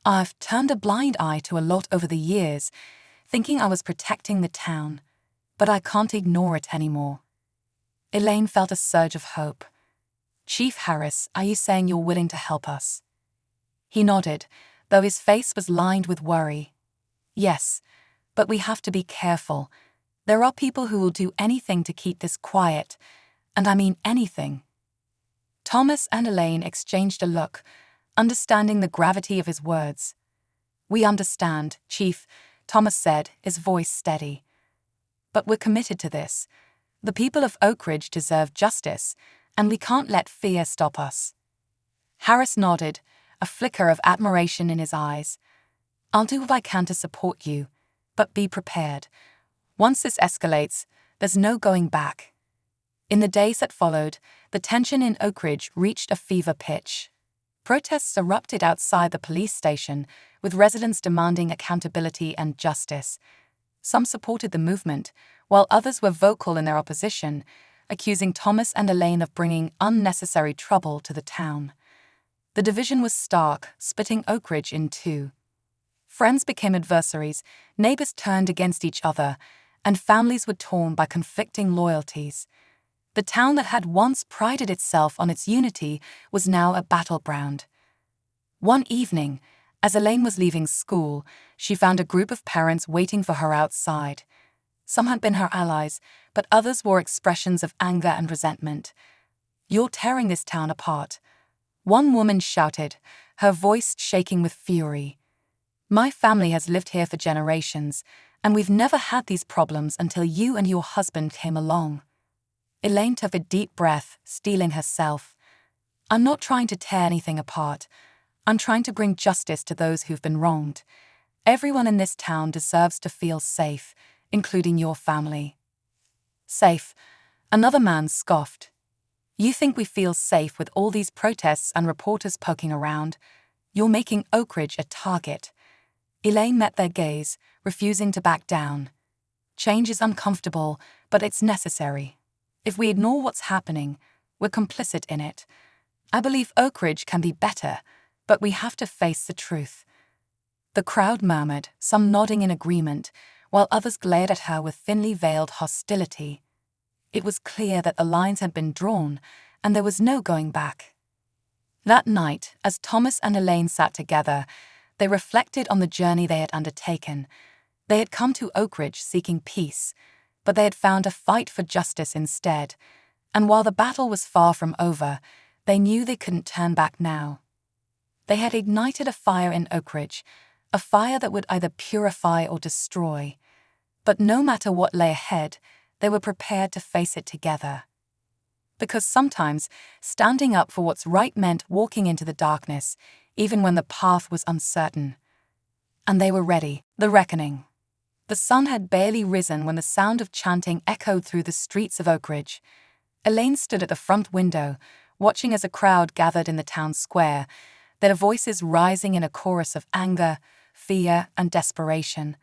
[SPEAKER 1] I've turned a blind eye to a lot over the years, thinking I was protecting the town, but I can't ignore it anymore." Elaine felt a surge of hope. "Chief Harris, are you saying you're willing to help us?" He nodded, though his face was lined with worry. "Yes, but we have to be careful. There are people who will do anything to keep this quiet, and I mean anything." Thomas and Elaine exchanged a look, understanding the gravity of his words. "We understand, Chief," Thomas said, his voice steady. "But we're committed to this. The people of Oak Ridge deserve justice, and we can't let fear stop us." Harris nodded, a flicker of admiration in his eyes. "I'll do what I can to support you, but be prepared. Once this escalates, there's no going back." In the days that followed, the tension in Oak Ridge reached a fever pitch. Protests erupted outside the police station, with residents demanding accountability and justice. Some supported the movement, while others were vocal in their opposition, accusing Thomas and Elaine of bringing unnecessary trouble to the town. The division was stark, splitting Oak Ridge in two. Friends became adversaries, neighbors turned against each other, and families were torn by conflicting loyalties. The town that had once prided itself on its unity was now a battleground. One evening, as Elaine was leaving school, she found a group of parents waiting for her outside. Some had been her allies, but others wore expressions of anger and resentment. "You're tearing this town apart," one woman shouted, her voice shaking with fury. "My family has lived here for generations, and we've never had these problems until you and your husband came along." Elaine took a deep breath, steeling herself. "I'm not trying to tear anything apart. I'm trying to bring justice to those who've been wronged. Everyone in this town deserves to feel safe, including your family." "Safe?" Another man scoffed. "You think we feel safe with all these protests and reporters poking around? You're making Oak Ridge a target." Elaine met their gaze, refusing to back down. "Change is uncomfortable, but it's necessary. If we ignore what's happening, we're complicit in it. I believe Oak Ridge can be better, but we have to face the truth." The crowd murmured, some nodding in agreement, while others glared at her with thinly veiled hostility. It was clear that the lines had been drawn, and there was no going back. That night, as Thomas and Elaine sat together, they reflected on the journey they had undertaken. They had come to Oak Ridge seeking peace, but they had found a fight for justice instead, and while the battle was far from over, they knew they couldn't turn back now. They had ignited a fire in Oak Ridge, a fire that would either purify or destroy. But no matter what lay ahead, they were prepared to face it together. Because sometimes, standing up for what's right meant walking into the darkness, even when the path was uncertain. And they were ready, the reckoning. The sun had barely risen when the sound of chanting echoed through the streets of Oak Ridge. Elaine stood at the front window, watching as a crowd gathered in the town square, their voices rising in a chorus of anger, fear, and desperation.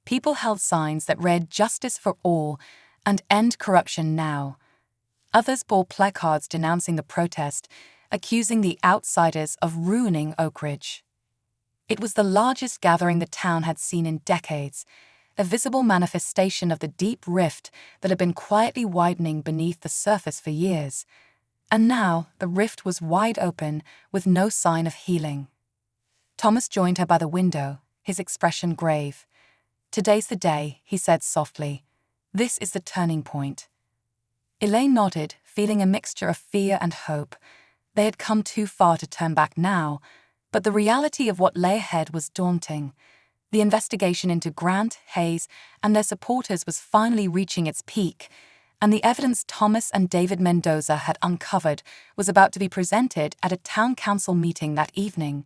[SPEAKER 1] People held signs that read "Justice for all" and "End corruption now." Others bore placards denouncing the protest, accusing the outsiders of ruining Oak Ridge. It was the largest gathering the town had seen in decades, a visible manifestation of the deep rift that had been quietly widening beneath the surface for years. And now the rift was wide open, with no sign of healing. Thomas joined her by the window, his expression grave. "Today's the day," he said softly. "This is the turning point." Elaine nodded, feeling a mixture of fear and hope. They had come too far to turn back now, but the reality of what lay ahead was daunting. The investigation into Grant, Hayes, and their supporters was finally reaching its peak, and the evidence Thomas and David Mendoza had uncovered was about to be presented at a town council meeting that evening,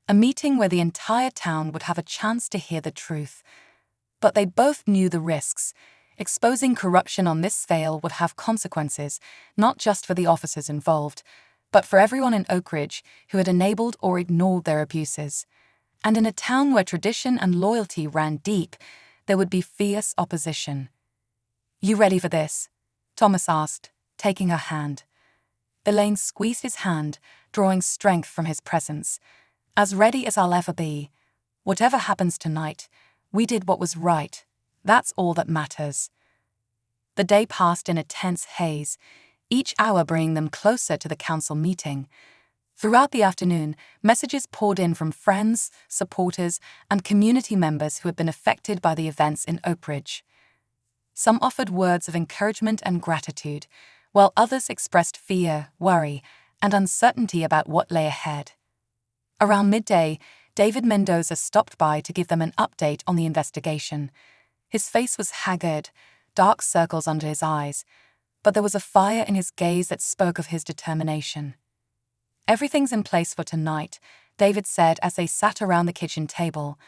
[SPEAKER 1] a meeting where the entire town would have a chance to hear the truth. But they both knew the risks. Exposing corruption on this scale would have consequences, not just for the officers involved, but for everyone in Oak Ridge who had enabled or ignored their abuses. And in a town where tradition and loyalty ran deep, there would be fierce opposition. "You ready for this?" Thomas asked, taking her hand. Elaine squeezed his hand, drawing strength from his presence. "As ready as I'll ever be. Whatever happens tonight, we did what was right. That's all that matters." The day passed in a tense haze, each hour bringing them closer to the council meeting. Throughout the afternoon, messages poured in from friends, supporters, and community members who had been affected by the events in Oak Ridge. Some offered words of encouragement and gratitude, while others expressed fear, worry, and uncertainty about what lay ahead. Around midday, David Mendoza stopped by to give them an update on the investigation. His face was haggard, dark circles under his eyes, but there was a fire in his gaze that spoke of his determination. "Everything's in place for tonight," David said as they sat around the kitchen table.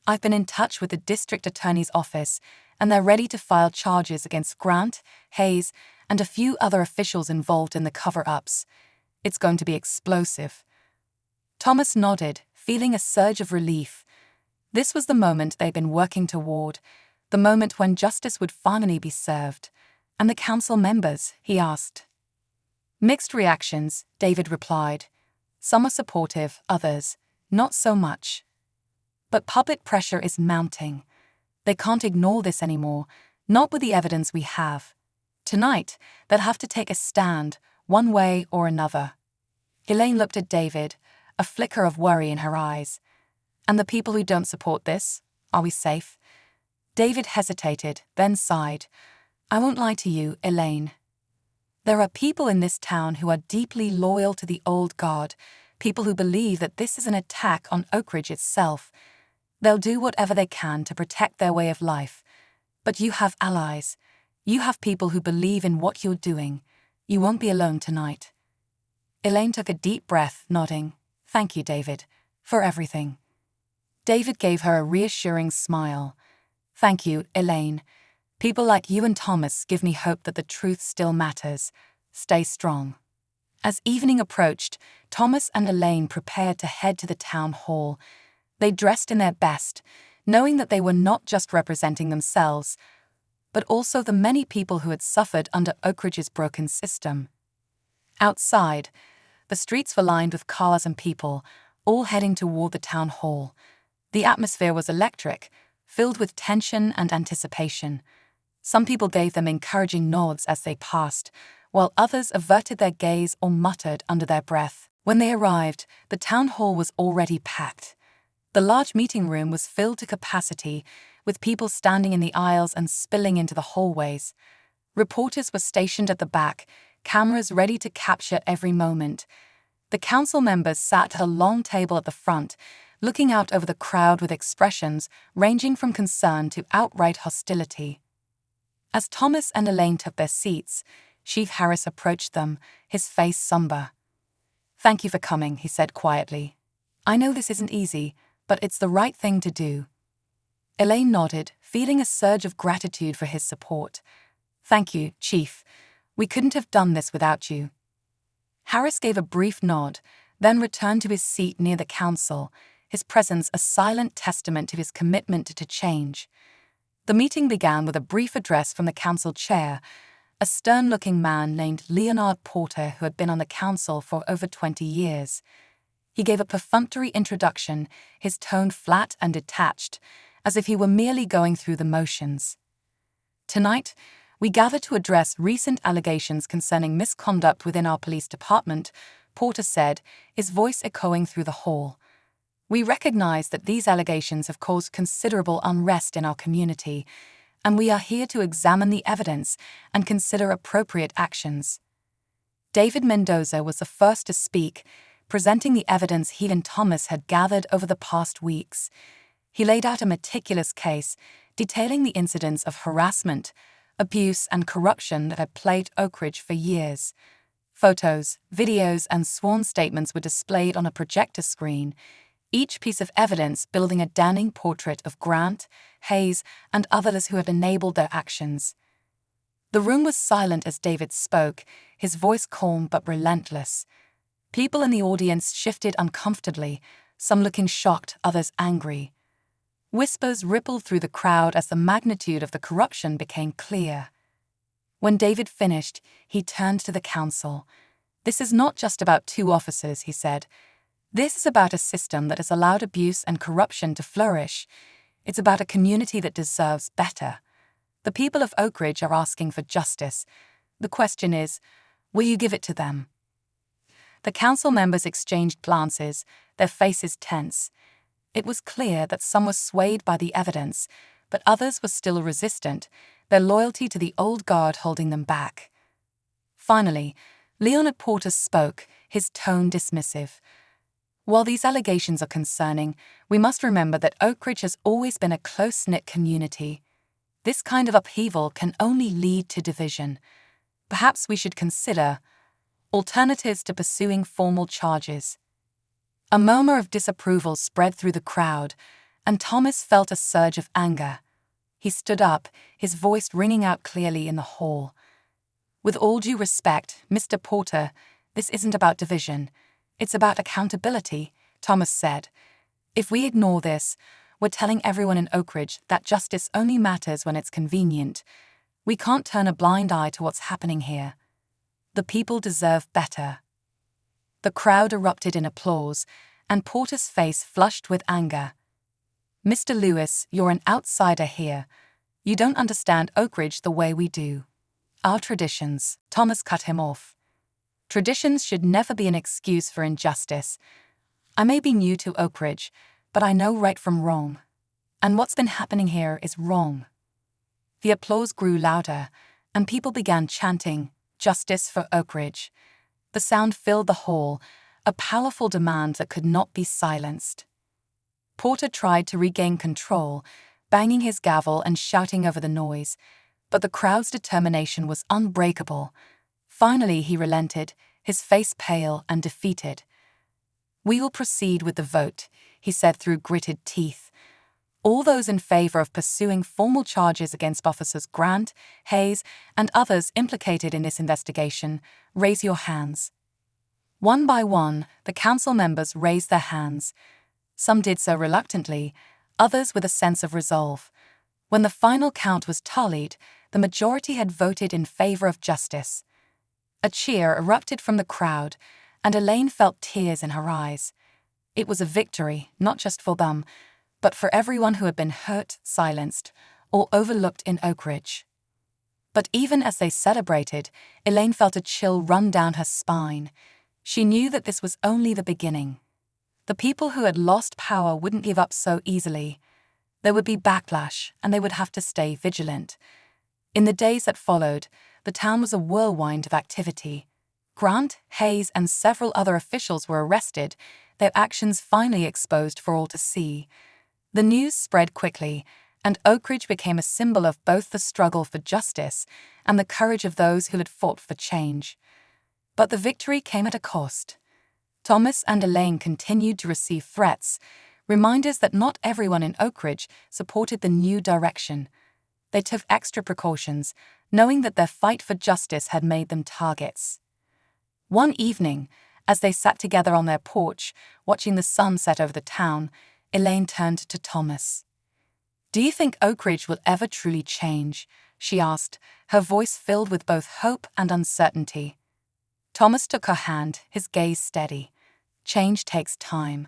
[SPEAKER 1] "I've been in touch with the district attorney's office, and they're ready to file charges against Grant, Hayes, and a few other officials involved in the cover-ups. It's going to be explosive." Thomas nodded, feeling a surge of relief. This was the moment they'd been working toward, the moment when justice would finally be served. "And the council members?" he asked. "Mixed reactions," David replied. "Some are supportive, others, not so much. But public pressure is mounting. They can't ignore this anymore, not with the evidence we have. Tonight, they'll have to take a stand, one way or another. Elaine looked at David, a flicker of worry in her eyes. And the people who don't support this, are we safe? David hesitated, then sighed. I won't lie to you, Elaine. There are people in this town who are deeply loyal to the old guard, people who believe that this is an attack on Oakridge itself. They'll do whatever they can to protect their way of life. But you have allies. You have people who believe in what you're doing. You won't be alone tonight. Elaine took a deep breath, nodding. Thank you, David, for everything. David gave her a reassuring smile. Thank you, Elaine. People like you and Thomas give me hope that the truth still matters. Stay strong. As evening approached, Thomas and Elaine prepared to head to the town hall. They dressed in their best, knowing that they were not just representing themselves, but also the many people who had suffered under Oakridge's broken system. Outside, the streets were lined with cars and people, all heading toward the town hall. The atmosphere was electric, filled with tension and anticipation. Some people gave them encouraging nods as they passed, while others averted their gaze or muttered under their breath. When they arrived, the town hall was already packed. The large meeting room was filled to capacity, with people standing in the aisles and spilling into the hallways. Reporters were stationed at the back, cameras ready to capture every moment. The council members sat at a long table at the front, looking out over the crowd with expressions ranging from concern to outright hostility. As Thomas and Elaine took their seats, Chief Harris approached them, his face somber. Thank you for coming, he said quietly. I know this isn't easy, but it's the right thing to do. Elaine nodded, feeling a surge of gratitude for his support. Thank you, Chief. We couldn't have done this without you. Harris gave a brief nod, then returned to his seat near the council, his presence a silent testament to his commitment to change. The meeting began with a brief address from the council chair, a stern-looking man named Leonard Porter who had been on the council for over 20 years. He gave a perfunctory introduction, his tone flat and detached, as if he were merely going through the motions. Tonight, we gather to address recent allegations concerning misconduct within our police department, Porter said, his voice echoing through the hall. We recognize that these allegations have caused considerable unrest in our community, and we are here to examine the evidence and consider appropriate actions. David Mendoza was the first to speak, presenting the evidence he and Thomas had gathered over the past weeks. He laid out a meticulous case, detailing the incidents of harassment, abuse, and corruption that had plagued Oakridge for years. Photos, videos, and sworn statements were displayed on a projector screen, each piece of evidence building a damning portrait of Grant, Hayes, and others who had enabled their actions. The room was silent as David spoke, his voice calm but relentless. People in the audience shifted uncomfortably, some looking shocked, others angry. Whispers rippled through the crowd as the magnitude of the corruption became clear. When David finished, he turned to the council. This is not just about two officers, he said. This is about a system that has allowed abuse and corruption to flourish. It's about a community that deserves better. The people of Oakridge are asking for justice. The question is, will you give it to them? The council members exchanged glances, their faces tense. It was clear that some were swayed by the evidence, but others were still resistant, their loyalty to the old guard holding them back. Finally, Leonard Porter spoke, his tone dismissive. While these allegations are concerning, we must remember that Oakridge has always been a close-knit community. This kind of upheaval can only lead to division. Perhaps we should consider alternatives to pursuing formal charges. A murmur of disapproval spread through the crowd, and Thomas felt a surge of anger. He stood up, his voice ringing out clearly in the hall. With all due respect, Mr. Porter, this isn't about division. It's about accountability, Thomas said. If we ignore this, we're telling everyone in Oakridge that justice only matters when it's convenient. We can't turn a blind eye to what's happening here. The people deserve better. The crowd erupted in applause, and Porter's face flushed with anger. Mr. Lewis, you're an outsider here. You don't understand Oakridge the way we do. Our traditions, Thomas cut him off. Traditions should never be an excuse for injustice. I may be new to Oakridge, but I know right from wrong. And what's been happening here is wrong. The applause grew louder, and people began chanting, "Justice for Oakridge." The sound filled the hall, a powerful demand that could not be silenced. Porter tried to regain control, banging his gavel and shouting over the noise, but the crowd's determination was unbreakable. Finally, he relented, his face pale and defeated. "We will proceed with the vote," he said through gritted teeth. "All those in favor of pursuing formal charges against Officers Grant, Hayes, and others implicated in this investigation, raise your hands." One by one, the council members raised their hands. Some did so reluctantly, others with a sense of resolve. When the final count was tallied, the majority had voted in favor of justice. A cheer erupted from the crowd, and Elaine felt tears in her eyes. It was a victory, not just for them, but for everyone who had been hurt, silenced, or overlooked in Oakridge. But even as they celebrated, Elaine felt a chill run down her spine. She knew that this was only the beginning. The people who had lost power wouldn't give up so easily. There would be backlash, and they would have to stay vigilant. In the days that followed, the town was a whirlwind of activity. Grant, Hayes, and several other officials were arrested, their actions finally exposed for all to see. The news spread quickly, and Oakridge became a symbol of both the struggle for justice and the courage of those who had fought for change. But the victory came at a cost. Thomas and Elaine continued to receive threats, reminders that not everyone in Oakridge supported the new direction. They took extra precautions, knowing that their fight for justice had made them targets. One evening, as they sat together on their porch, watching the sun set over the town, Elaine turned to Thomas. "Do you think Oakridge will ever truly change?" she asked, her voice filled with both hope and uncertainty. Thomas took her hand, his gaze steady. "Change takes time.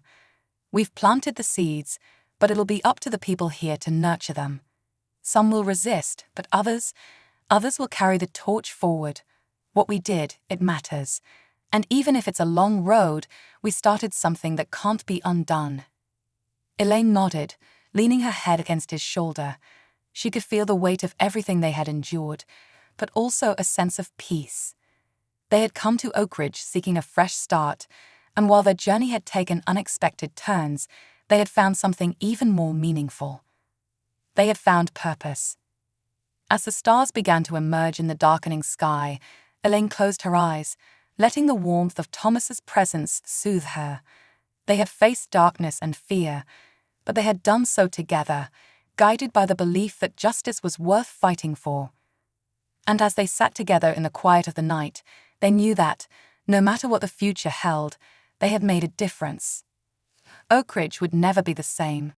[SPEAKER 1] We've planted the seeds, but it'll be up to the people here to nurture them. Some will resist, but others will carry the torch forward. What we did, it matters. And even if it's a long road, we started something that can't be undone." Elaine nodded, leaning her head against his shoulder. She could feel the weight of everything they had endured, but also a sense of peace. They had come to Oakridge seeking a fresh start, and while their journey had taken unexpected turns, they had found something even more meaningful. They had found purpose. As the stars began to emerge in the darkening sky, Elaine closed her eyes, letting the warmth of Thomas's presence soothe her. They had faced darkness and fear, but they had done so together, guided by the belief that justice was worth fighting for. And as they sat together in the quiet of the night, they knew that, no matter what the future held, they had made a difference. Oakridge would never be the same.